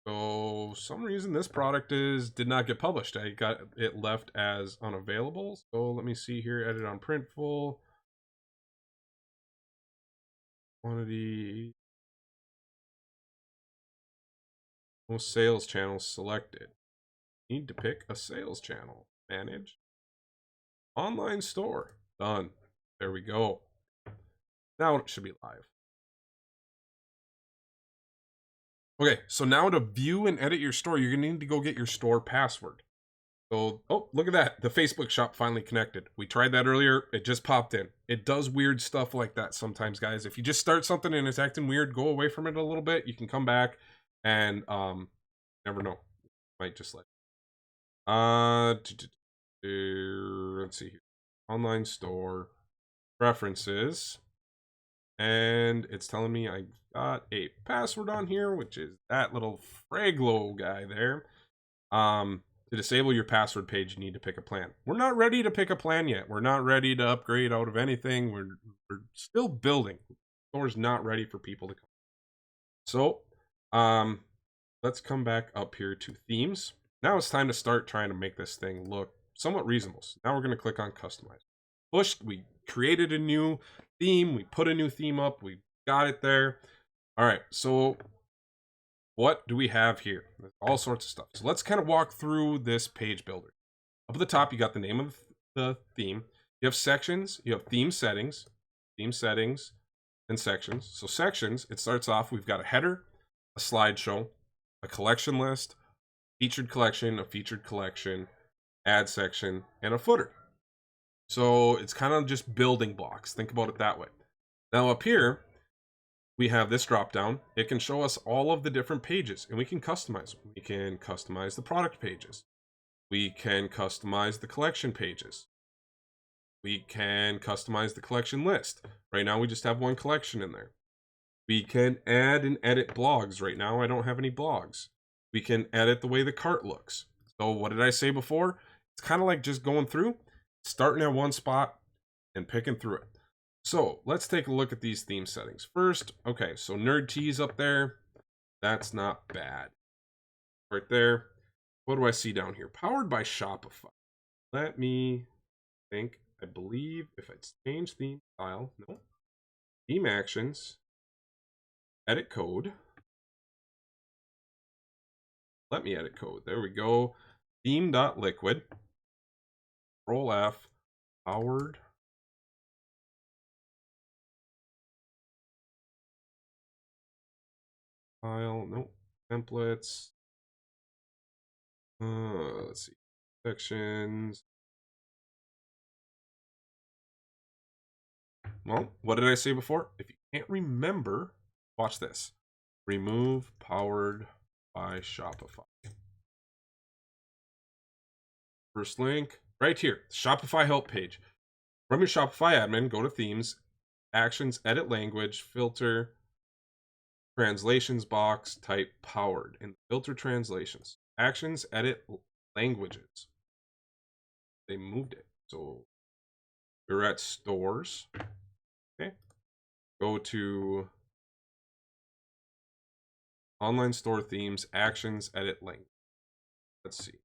So some reason this product did not get published. I got it left as unavailable. So let me see here, edit on Printful. Quantity. Most sales channels selected. Need to pick a sales channel. Manage. Online store. Done. There we go. Now it should be live. Okay, so now to view and edit your store, you're going to need to go get your store password. So, oh, look at that. The Facebook shop finally connected. We tried that earlier. It just popped in. It does weird stuff like that sometimes, guys. If you just start something and it's acting weird, go away from it a little bit. You can come back and never know. Might just let. Let's see here. Online store preferences. And it's telling me I got a password on here, which is that little Fraglo guy there. To disable your password page, you need to pick a plan. We're not ready to pick a plan yet. We're not ready to upgrade out of anything. We're still building. The store's not ready for people to come. So, let's come back up here to themes. Now it's time to start trying to make this thing look somewhat reasonable. So now we're going to click on customize. We created a new theme. We put a new theme up. We got it there. All right. So what do we have here? There's all sorts of stuff. So let's kind of walk through this page builder. Up at the top, you got the name of the theme. You have sections. You have theme settings, and sections. So sections, it starts off, we've got a header, a slideshow, a collection list, featured collection, a featured collection, ad section, and a footer. So it's kind of just building blocks. Think about it that way. Now up here, we have this drop down. It can show us all of the different pages, and we can customize them. We can customize the product pages. We can customize the collection pages. We can customize the collection list. Right now, we just have one collection in there. We can add and edit blogs. Right now, I don't have any blogs. We can edit the way the cart looks. So what did I say before? It's kind of like just going through, starting at one spot and picking through it. So let's take a look at these theme settings. First, okay, so Nerd Tees up there. That's not bad. right there. What do I see down here? Powered by Shopify. Let me think. I believe if it's change theme style, no. Theme actions, edit code. Let me edit code. There we go. Theme.liquid. Control F. Powered. File. Nope. Templates. Let's see. Sections. Well, what did I say before? If you can't remember, watch this. Remove powered by Shopify. First link right here, Shopify help page. From your Shopify admin, go to themes, actions, edit language, filter, translations box, type powered, and filter translations. Actions, edit languages. They moved it. So we're at stores. Okay. Go to online store themes, actions, edit language. Let's see.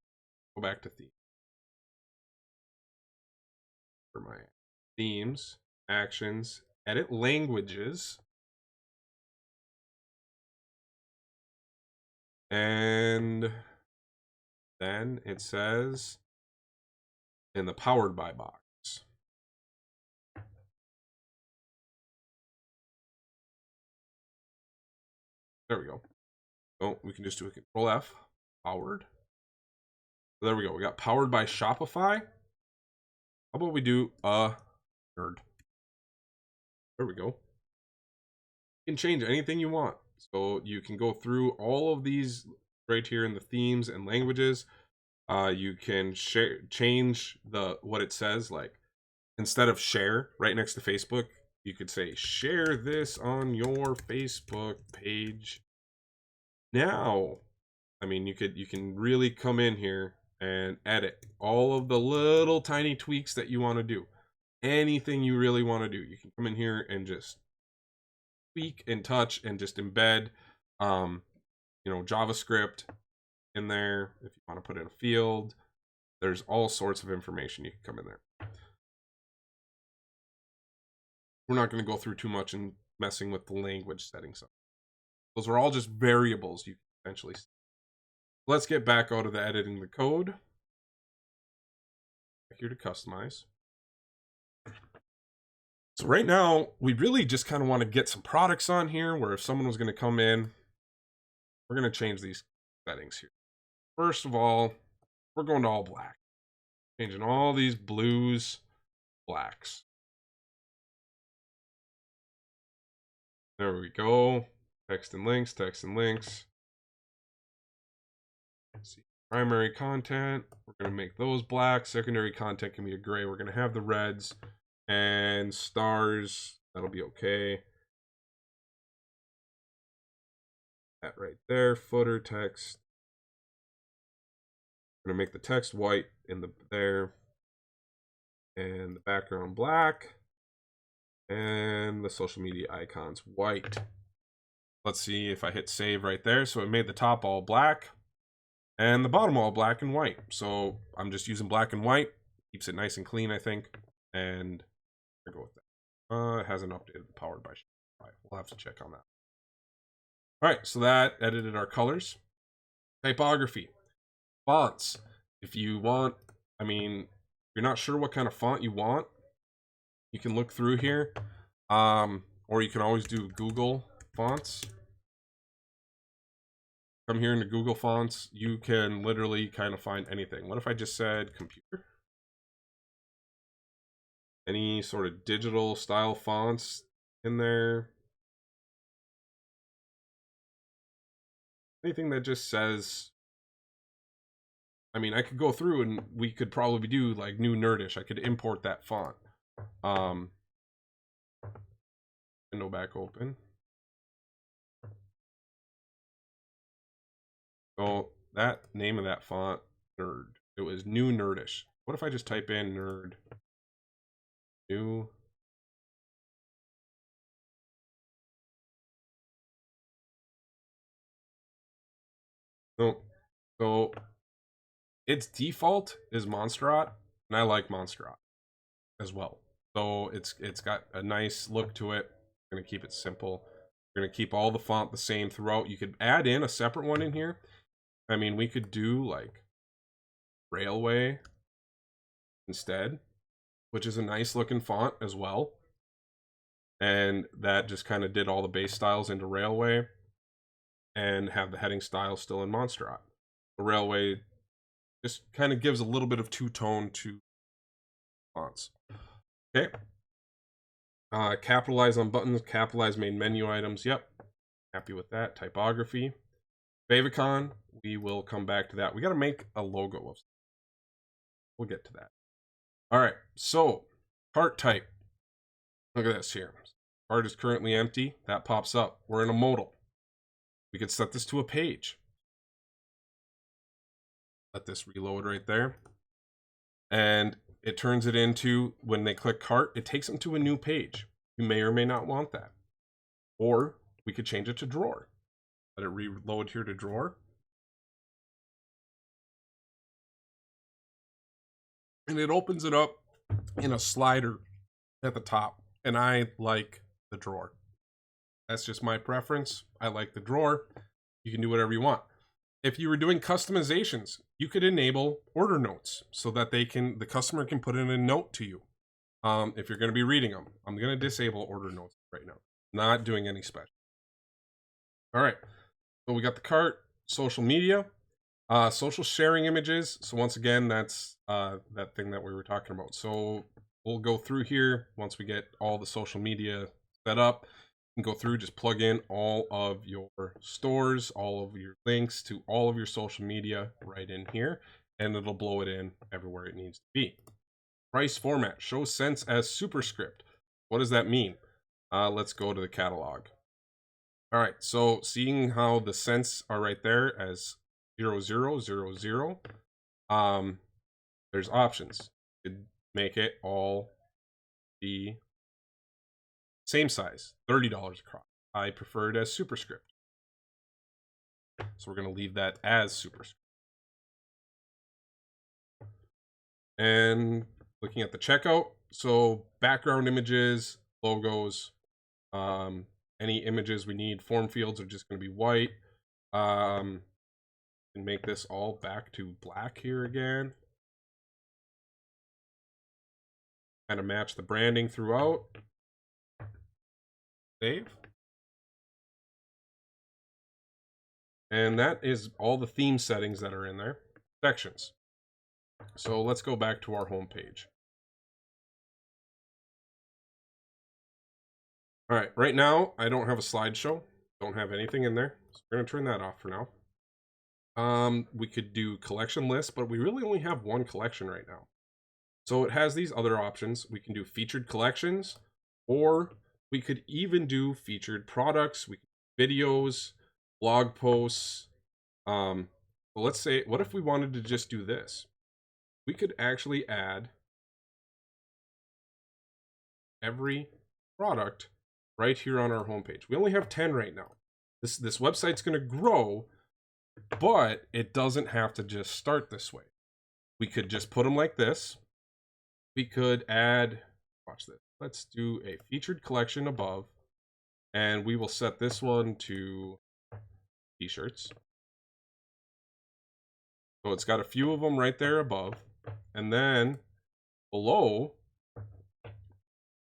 Go back to theme. For my themes, actions, edit languages. And then it says in the powered by box. There we go. Oh, we can just do a Control F. Powered. So there we go. We got powered by Shopify. How about we do a nerd? There we go. You can change anything you want. So you can go through all of these right here in the themes and languages. You can change what it says, like instead of share right next to Facebook, you could say share this on your Facebook page now. I mean, you can really come in here and edit all of the little tiny tweaks that you want to do. Anything you really want to do, you can come in here and just tweak and touch and just embed JavaScript in there. If you want to put in a field, there's all sorts of information you can come in there. We're not going to go through too much and messing with the language settings. Those are all just variables you can eventually see. Let's get back out of the editing the code. Back here to customize. So right now, we really just kind of want to get some products on here where if someone was going to come in, we're going to change these settings here. First of all, we're going to all black. Changing all these blues, blacks. There we go. Text and links, text and links. Let's see. Primary content, we're going to make those black. Secondary content can be a gray. We're going to have the reds and stars. That'll be okay. That right there. Footer text. We're going to make the text white in there. And the background black. And the social media icons white. Let's see if I hit save right there. So it made the top all black and the bottom all black and white. So I'm just using black and white. Keeps it nice and clean, I think. And I'll go with that. It hasn't updated the powered by Shopify. We'll have to check on that. All right, so that edited our colors. Typography. Fonts. If you want, if you're not sure what kind of font you want, you can look through here. Or you can always do Google Fonts. Come here into Google Fonts, you can literally kind of find anything. What if I just said computer? Any sort of digital style fonts in there? Anything that just says, I could go through and we could probably do like new nerdish. I could import that font. Window back open. So that name of that font, nerd. It was new nerdish. What if I just type in nerd? New. No, So its default is Montserrat, and I like Montserrat as well. So it's got a nice look to it. I'm gonna keep it simple. We're gonna keep all the font the same throughout. You could add in a separate one in here. I mean, we could do like Railway instead, which is a nice looking font as well. And that just kind of did all the base styles into Railway and have the heading style still in Montserrat. The Railway just kind of gives a little bit of two-tone to fonts. Okay. Capitalize on buttons, capitalize main menu items. Yep. Happy with that. Typography. Favicon, we will come back to that. We got to make a logo of. We'll get to that. All right. So, cart type. Look at this here. Cart is currently empty. That pops up. We're in a modal. We could set this to a page. Let this reload right there. And it turns it into, when they click cart, it takes them to a new page. You may or may not want that. Or we could change it to drawer. Let it reload here to drawer. And it opens it up in a slider at the top. And I like the drawer. That's just my preference. I like the drawer. You can do whatever you want. If you were doing customizations, you could enable order notes so that the customer can put in a note to you. If you're going to be reading them, I'm going to disable order notes right now. Not doing any special. All right. So we got the cart, social media, social sharing images. So once again, that's that thing that we were talking about. So we'll go through here once we get all the social media set up. You can go through, just plug in all of your stores, all of your links to all of your social media right in here, and it'll blow it in everywhere it needs to be. Price format, show cents as superscript. What does that mean? Let's go to the catalog. All right, so seeing how the cents are right there as 0000, there's options. You could make it all the same size, $30 across. I prefer it as superscript. So we're going to leave that as superscript. And looking at the checkout, so background images, logos, any images we need, form fields are just going to be white. And make this all back to black here again. Kind of match the branding throughout. Save. And that is all the theme settings that are in there. Sections. So let's go back to our home page. All right, right now I don't have a slideshow. Don't have anything in there. So we're going to turn that off for now. We could do collection list, but we really only have one collection right now. So it has these other options. We can do featured collections, or we could even do featured products, videos, blog posts. Well, let's say, what if we wanted to just do this? We could actually add every product right here on our homepage. We only have 10 right now. This website's going to grow, but it doesn't have to just start this way. We could just put them like this. We could add, watch this. Let's do a featured collection above, and we will set this one to t-shirts. So it's got a few of them right there above. And then below,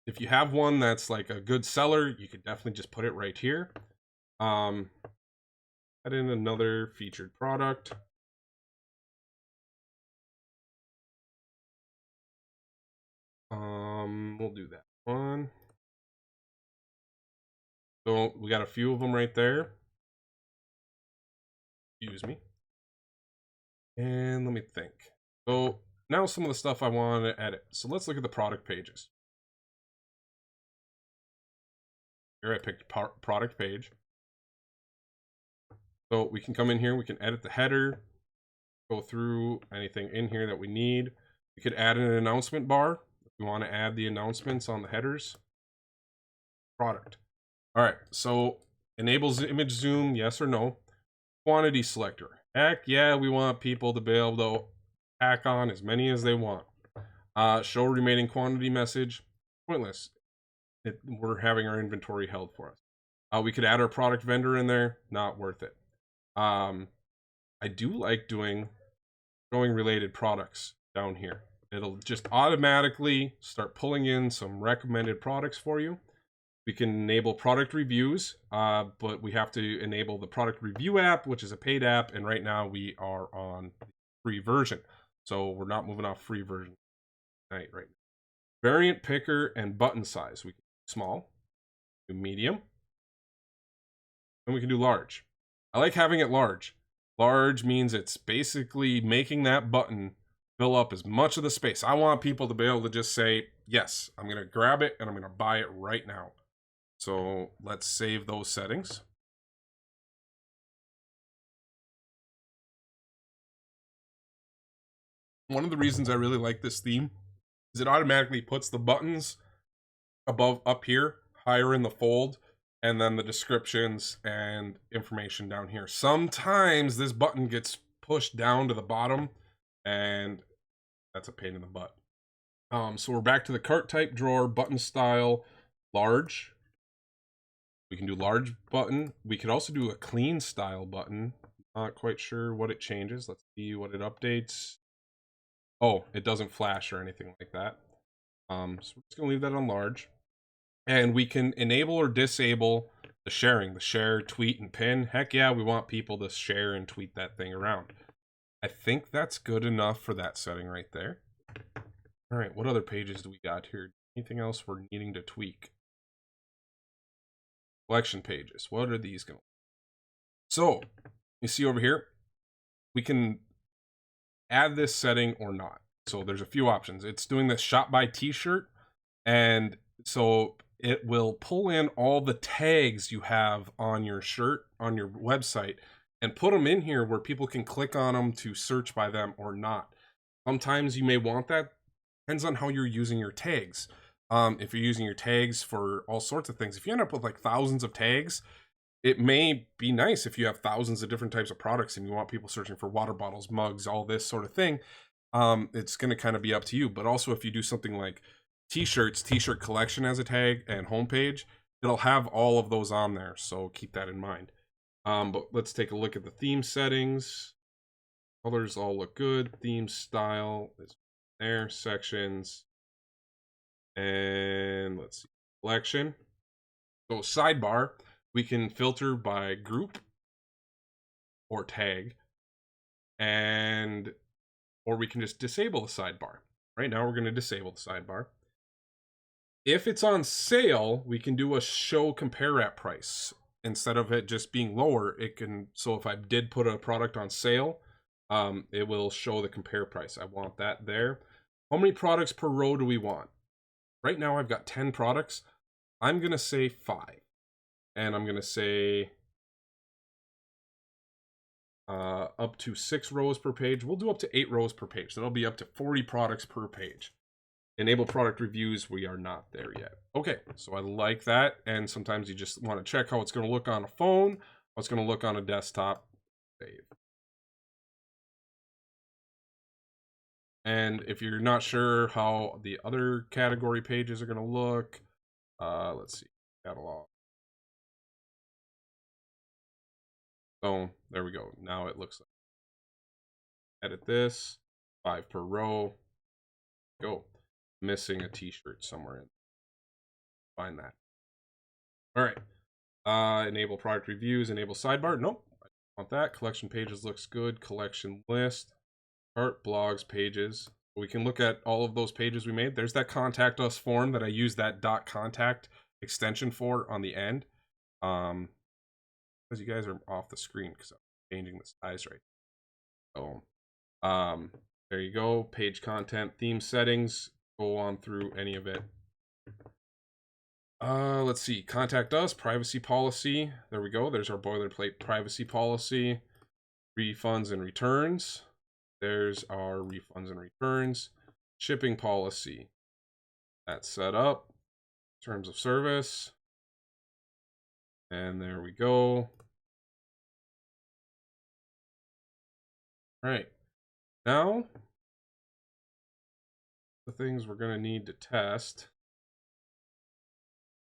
if you have one that's like a good seller, you could definitely just put it right here. Add in another featured product. We'll do that one. So we got a few of them right there. Excuse me. And let me think. So now some of the stuff I want to edit. So let's look at the product pages. Here I picked product page. So we can come in here, we can edit the header, go through anything in here that we need. We could add an announcement bar if we want to add the announcements on the headers. Product. All right, so enables image zoom, yes or no. Quantity selector. Heck yeah, we want people to be able to pack on as many as they want. Show remaining quantity message. Pointless. We're having our inventory held for us. We could add our product vendor in there. Not worth it. I do like doing related products down here. It'll just automatically start pulling in some recommended products for you. We can enable product reviews, but we have to enable the product review app, which is a paid app, and right now we are on the free version. So we're not moving off free version right now. Variant picker and button size. We can do small, do medium, and we can do large. I like having it large. Large means it's basically making that button fill up as much of the space. I want people to be able to just say, yes, I'm going to grab it and I'm going to buy it right now. So let's save those settings. One of the reasons I really like this theme is it automatically puts the buttons up here, higher in the fold, and then the descriptions and information down here. Sometimes this button gets pushed down to the bottom, and that's a pain in the butt. So we're back to the cart type drawer, button style, large. We can do large button. We could also do a clean style button. Not quite sure what it changes. Let's see what it updates. Oh, it doesn't flash or anything like that. So we're just gonna leave that on large. And we can enable or disable the sharing, the share, tweet, and pin. Heck yeah, we want people to share and tweet that thing around. I think that's good enough for that setting right there. All right, what other pages do we got here? Anything else we're needing to tweak? Collection pages. What are these going to? So, you see over here, we can add this setting or not. So there's a few options. It's doing this shop by t-shirt, and so it will pull in all the tags you have on your shirt on your website and put them in here where people can click on them to search by them or not. Sometimes you may want that. Depends on how you're using your tags. If you're using your tags for all sorts of things, if you end up with like thousands of tags, it may be nice if you have thousands of different types of products and you want people searching for water bottles, mugs, all this sort of thing. It's going to kind of be up to you. But also if you do something like t-shirts, t-shirt collection as a tag, and homepage, it'll have all of those on there. So keep that in mind. But let's take a look at the theme settings. Colors all look good. Theme style is there. Sections. And let's see. Collection. So sidebar, we can filter by group or tag, and or we can just disable the sidebar. Right now we're going to disable the sidebar. If it's on sale, we can do a show compare at price. Instead of it just being lower, it can, so if I did put a product on sale, it will show the compare price. I want that there. How many products per row do we want? Right now I've got 10 products. I'm going to say 5. And I'm going to say up to 6 rows per page. We'll do up to 8 rows per page. That'll be up to 40 products per page. Enable product reviews. We are not there yet. Okay, so I like that. And sometimes you just want to check how it's going to look on a phone, how it's going to look on a desktop. Save. And if you're not sure how the other category pages are going to look, let's see, catalog. So there we go. Now it looks like. Edit this. 5 per row. Go. Missing a t-shirt somewhere in. Find that. All right. Enable product reviews. Enable sidebar. Nope. I want that. Collection pages looks good. Collection list. Cart, blogs, pages. We can look at all of those pages we made. There's that contact us form that I use that .contact extension for on the end. Because you guys are off the screen because I'm changing the size right now. So there you go. Page content, theme settings. Go on through any of it. Let's see. Contact us, privacy policy. There we go. There's our boilerplate privacy policy. Refunds and returns. There's our refunds and returns. Shipping policy. That's set up. Terms of service. And there we go. All right. Now, the things we're going to need to test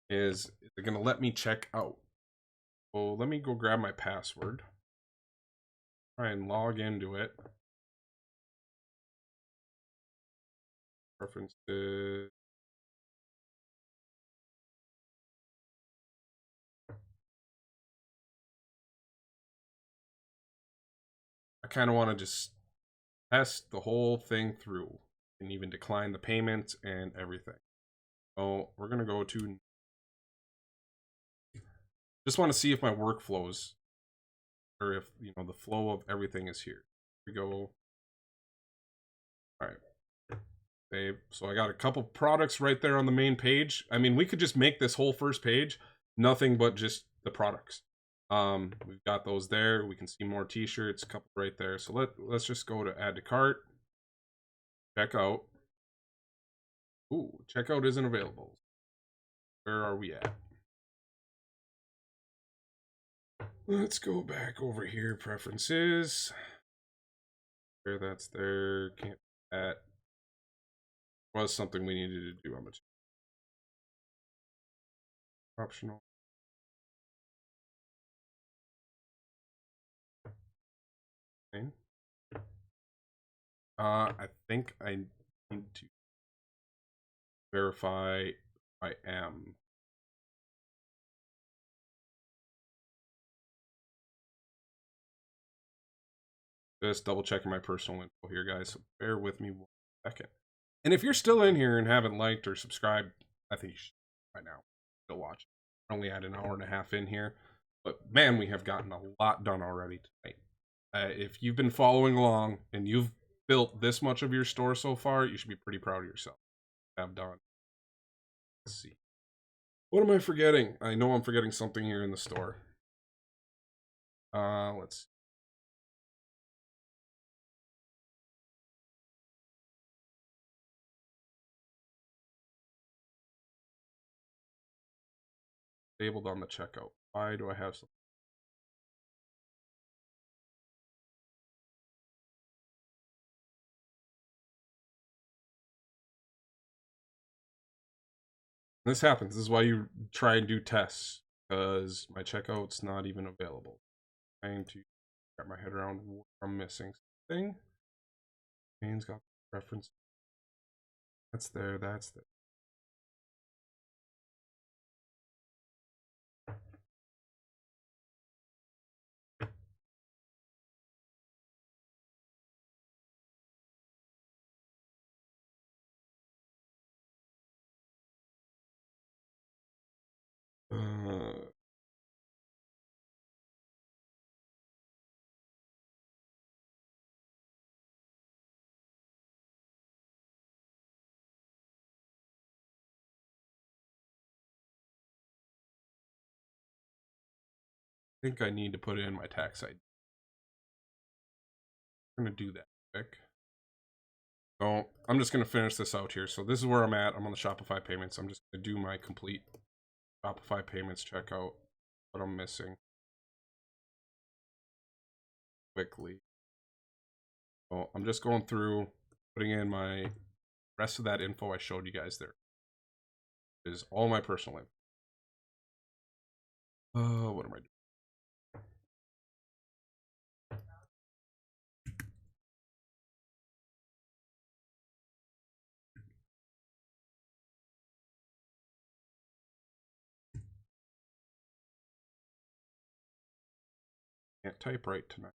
is they're going to let me check out. Well, let me go grab my password. Try and log into it. Preferences. I kind of want to just test the whole thing through and even decline the payments and everything. So we're going to go to, just want to see if my workflows, or if, you know, the flow of everything is here. We go, all right. Save. So I got a couple products right there on the main page. I mean, we could just make this whole first page nothing but just the products. We've got those there. We can see more t-shirts, a couple right there. So let's just go to add to cart. Checkout. Ooh, checkout isn't available. Where are we at? Let's go back over here. Preferences. There, that's there. Can't do that. Was something we needed to do on the optional. Okay. I think I need to verify I am. Just double checking my personal info here, guys. So bear with me 1 second. And if you're still in here and haven't liked or subscribed, I think you should right now. Still watch. We're only at an hour and a half in here, but man, we have gotten a lot done already tonight. If you've been following along and you've built this much of your store so far, you should be pretty proud of yourself. Have done. Let's see. What am I forgetting? I know I'm forgetting something here in the store. Let's see. Disabled on the checkout. Why do I have something? This happens. This is why you try and do tests, because my checkout's not even available. Trying to get my head around what I'm missing. Thing. Main's got reference. That's there. That's there. I think I need to put in my tax ID. I'm gonna do that quick. So I'm just gonna finish this out here. So this is where I'm at. I'm on the Shopify payments. I'm just gonna do my complete Shopify payments checkout. What I'm missing quickly. So I'm just going through, putting in my rest of that info I showed you guys there. It is all my personal info. What am I doing? Can't type right tonight.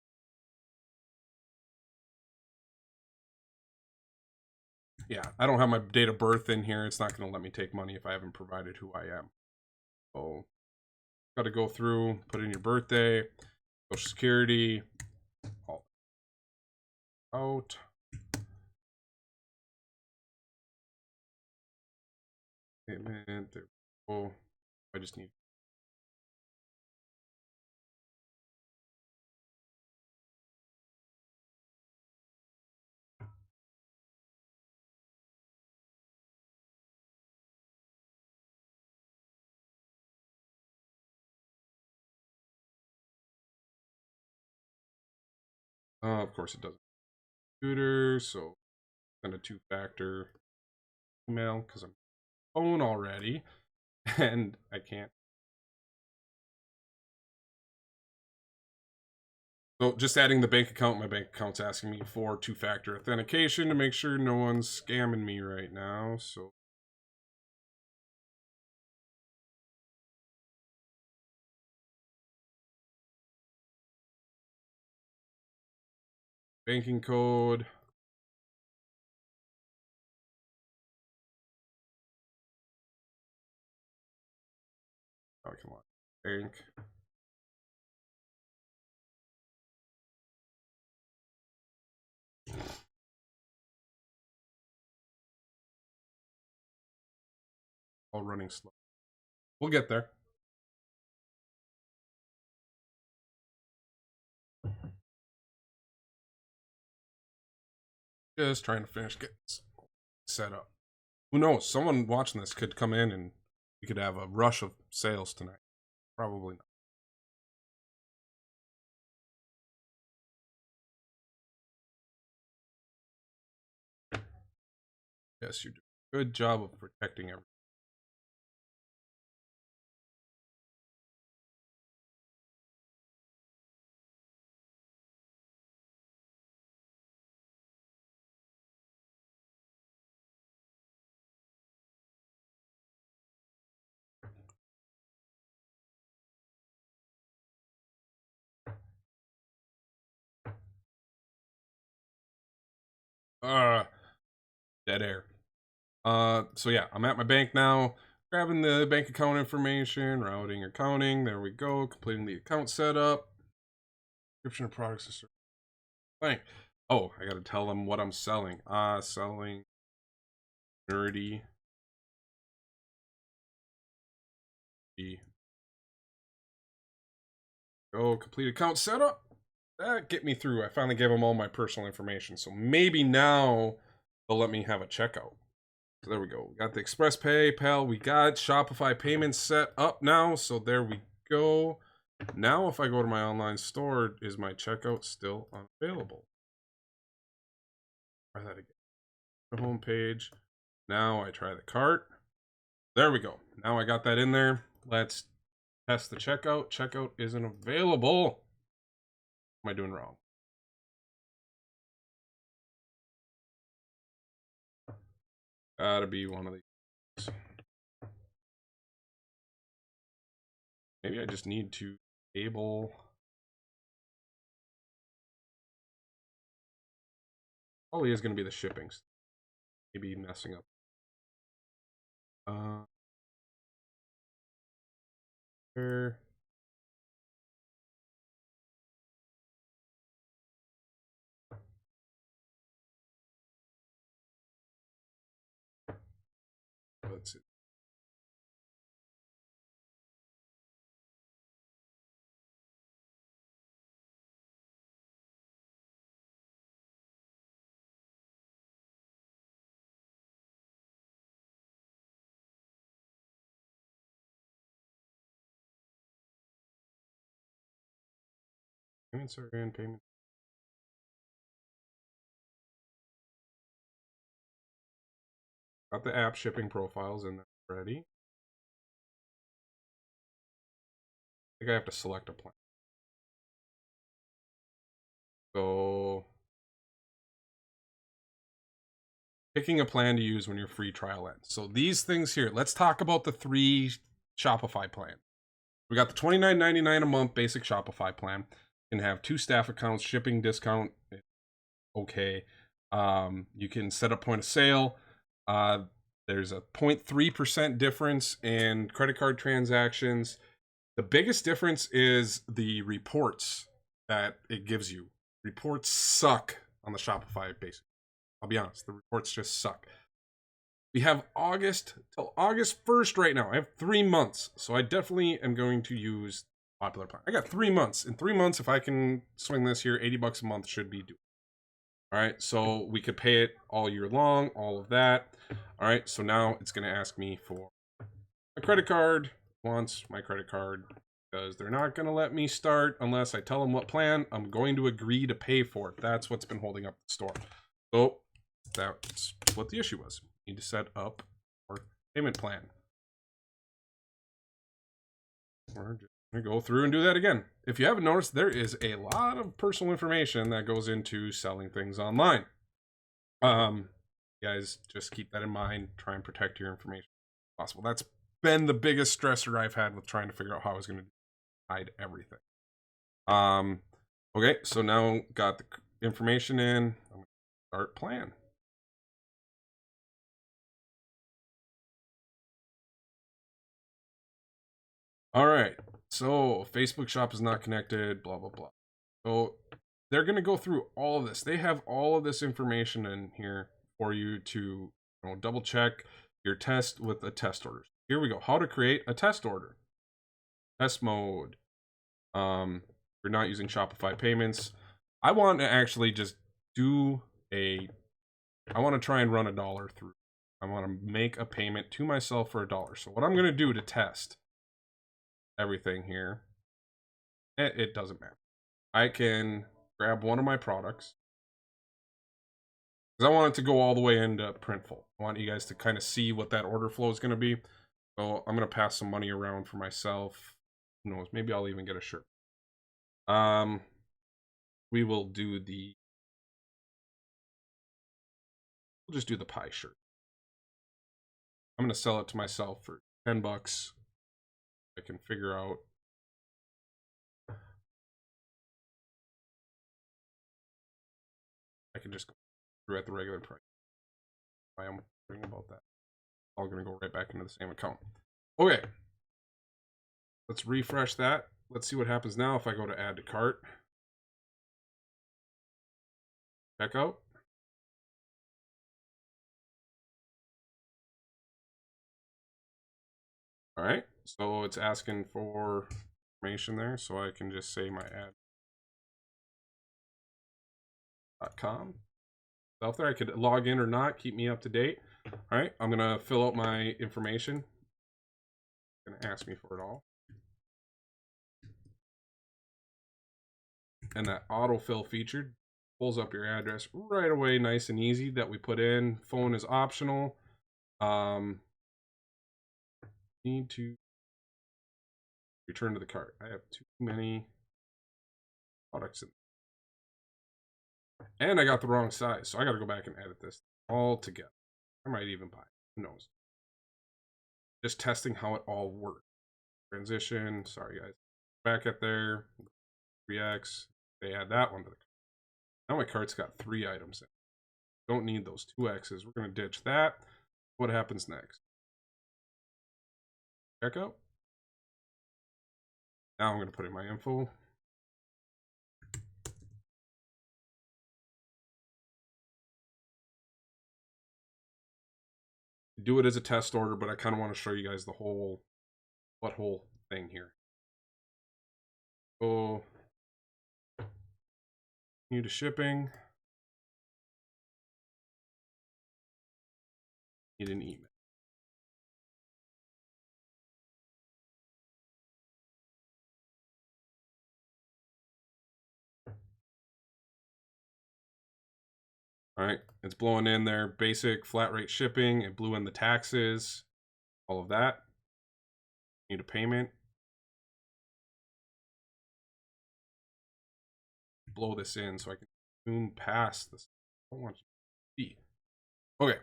Yeah, I don't have my date of birth in here. It's not going to let me take money if I haven't provided who I am. So, got to go through, put in your birthday, social security, all out. Payment, there we go. I just need. Of course it doesn't. Computer, so send a two-factor email because I'm phone already, and I can't. So just adding the bank account. My bank account's asking me for two-factor authentication to make sure no one's scamming me right now. So banking code. Oh, come on. Bank. All running slow. We'll get there. Just trying to finish getting set up. Who knows? Someone watching this could come in and we could have a rush of sales tonight. Probably not. Yes, you do a good job of protecting everything. Uh, dead air. So yeah, I'm at my bank now, grabbing the bank account information, routing, accounting. There we go. Completing the account setup. Description of products and services. Bank. Oh, I gotta tell them what I'm selling. Selling nerdy. Go complete account setup. That get me through. I finally gave them all my personal information, so maybe now they'll let me have a checkout. So there we go. We got the Express Pay, PayPal. We got Shopify payments set up now. So there we go. Now, if I go to my online store, is my checkout still unavailable? Try that again. The home page. Now I try the cart. There we go. Now I got that in there. Let's test the checkout. Checkout isn't available. What am I doing wrong? Gotta be one of these. Maybe I just need to enable. Probably is going to be the shipping. Maybe messing up. Here. Let's see. Payments are in. Payment. Got the app shipping profiles in there already. I think I have to select a plan. So picking a plan to use when your free trial ends. So these things here, let's talk about the 3 Shopify plans. We got the $29.99 a month basic Shopify plan. You can have 2 staff accounts, shipping discount. Okay. You can set up point of sale. There's a 0.3% difference in credit card transactions. The biggest difference is the reports that it gives you. Reports suck on the Shopify basic. I'll be honest, the reports just suck. We have August till August 1st right now. I have 3 months, so I definitely am going to use popular plan. I got 3 months. In 3 months, if I can swing this here, $80 a month should be doable. All right, so we could pay it all year long, all of that. All right, so now it's going to ask me for a credit card. Wants my credit card. because they're not going to let me start unless I tell them what plan I'm going to agree to pay for it. That's what's been holding up the store. So that's what the issue was. You need to set up our payment plan. We're just going to go through and do that again. If you haven't noticed, there is a lot of personal information that goes into selling things online. Guys, just keep that in mind. Try and protect your information if possible. That's been the biggest stressor I've had with trying to figure out how I was going to hide everything. Okay, so now got the information in. I'm going to start plan. All right, so Facebook shop is not connected, blah, blah, blah. So they're going to go through all of this. They have all of this information in here for you to double check your test with a test order. Here we go. How to create a test order. Test mode. We're not using Shopify payments. I want to actually just do I want to try and run $1 through. I want to make a payment to myself for $1. So what I'm going to do to test everything here, it doesn't matter. I can grab one of my products, because I want it to go all the way into Printful. I want you guys to kind of see what that order flow is going to be. So I'm going to pass some money around for myself. Who knows? Maybe I'll even get a shirt. We will do we'll just do the pie shirt. I'm going to sell it to myself for $10. I can figure out. I can just go through at the regular price. I am worrying about that. All going to go right back into the same account. Okay. Let's refresh that. Let's see what happens now if I go to add to cart. Checkout. All right. So it's asking for information there. So I can just say my ad.com. Out there, I could log in or not, keep me up to date. All right, I'm gonna fill out my information. It's gonna ask me for it all, and that autofill feature pulls up your address right away, nice and easy. That we put in. Phone is optional. Need to return to the cart. I have too many products in. And I got the wrong size, so I got to go back and edit this all together. I might even buy it. Who knows? Just testing how it all works. Transition. Sorry, guys. Back up there. 3x. They add that one to the cart. Now my cart's got 3 items in it. Don't need those 2 X's. We're going to ditch that. What happens next? Checkout. Now I'm going to put in my info. Do it as a test order, but I kind of want to show you guys the whole thing here. So, new to shipping. Need an email. All right, it's blowing in there. Basic flat rate shipping. It blew in the taxes, all of that. Need a payment. Blow this in so I can zoom past this. I don't want you to see. Okay,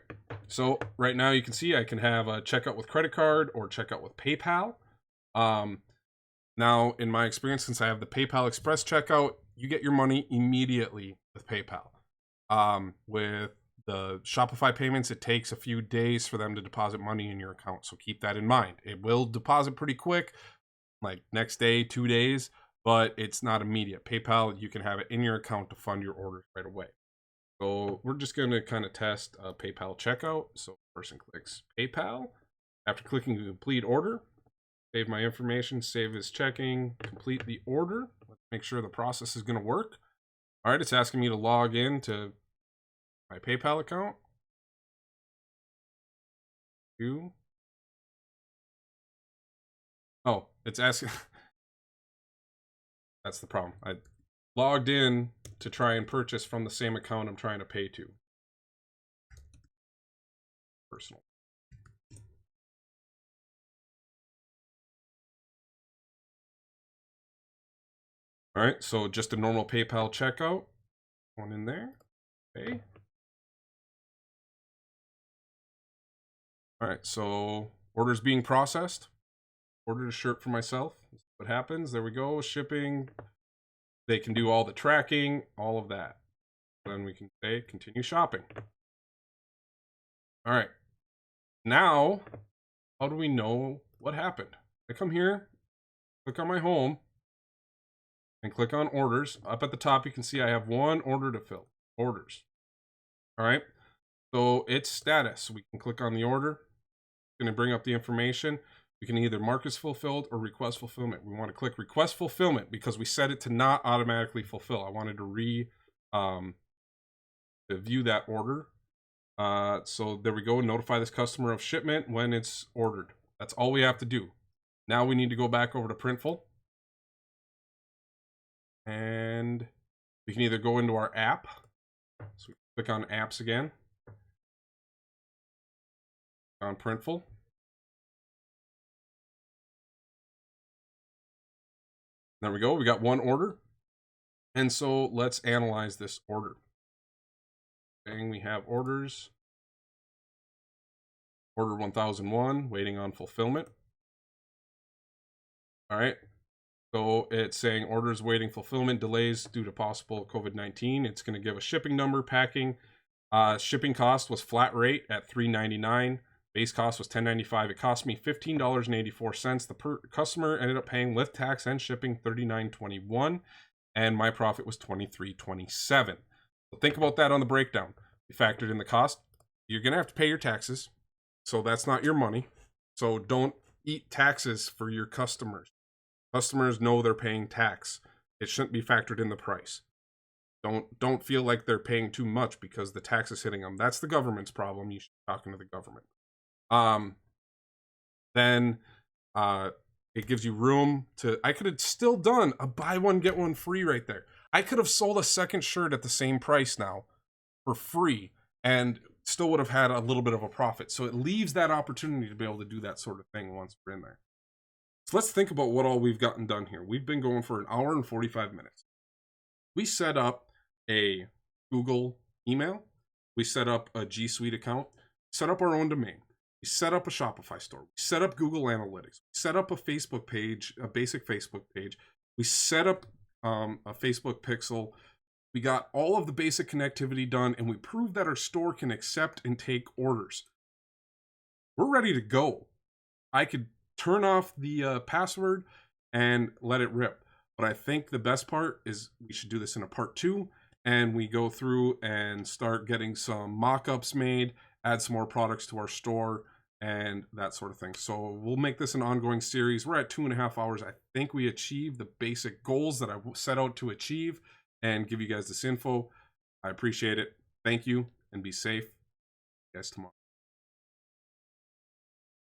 so right now you can see I can have a checkout with credit card or checkout with PayPal. Now, in my experience, since I have the PayPal Express checkout, you get your money immediately with PayPal. With the Shopify payments, it takes a few days for them to deposit money in your account. So keep that in mind. It will deposit pretty quick, like next day, 2 days, but it's not immediate. PayPal, you can have it in your account to fund your orders right away. So we're just going to kind of test a PayPal checkout. So person clicks PayPal. After clicking complete order, save my information, save his checking, complete the order. Let's make sure the process is going to work. All right, it's asking me to log in to my PayPal account. Oh, it's asking That's the problem. I logged in to try and purchase from the same account I'm trying to pay to. Personal. All right, so just a normal PayPal checkout. One in there. Okay. All right, so order's being processed. Ordered a shirt for myself. What happens? There we go. Shipping. They can do all the tracking, all of that. Then we can say continue shopping. All right. Now, how do we know what happened? I come here, click on my home, and click on orders. Up at the top, you can see I have one order to fill. Orders. All right. So it's status. We can click on the order. It's going to bring up the information. We can either mark as fulfilled or request fulfillment. We want to click request fulfillment because we set it to not automatically fulfill. I wanted to to view that order. So there we go. Notify this customer of shipment when it's ordered. That's all we have to do. Now we need to go back over to Printful. And we can either go into our app. So we click on apps again. On Printful. There we go. We got one order. And so let's analyze this order. And we have orders. Order 1001, waiting on fulfillment. All right. So it's saying orders waiting fulfillment delays due to possible COVID-19. It's going to give a shipping number, packing. Shipping cost was flat rate at $3.99. Base cost was $10.95. It cost me $15.84. The customer ended up paying with tax and shipping $39.21, and my profit was $23.27. So think about that on the breakdown. We factored in the cost. You're going to have to pay your taxes, so that's not your money. So don't eat taxes for your customers. Customers know they're paying tax. It shouldn't be factored in the price. Don't feel like they're paying too much because the tax is hitting them. That's the government's problem. You should be talking to the government. Then it gives you room to, I could have still done a buy one get one free right there. I could have sold a second shirt at the same price now for free and still would have had a little bit of a profit. So it leaves that opportunity to be able to do that sort of thing once we're in there. So let's think about what all we've gotten done here. We've been going for 1 hour and 45 minutes. We set up a Google email. We set up a G Suite account. Set up our own domain. We set up a Shopify store. We set up Google Analytics. We set up a Facebook page, a basic Facebook page. We set up a Facebook pixel. We got all of the basic connectivity done, and we proved that our store can accept and take orders. We're ready to go. I could turn off the password and let it rip. But I think the best part is we should do this in a part 2, and we go through and start getting some mock-ups made, add some more products to our store, and that sort of thing. So we'll make this an ongoing series. We're at 2.5 hours. I think we achieved the basic goals that I set out to achieve and give you guys this info. I appreciate it. Thank you, and be safe. See you guys tomorrow.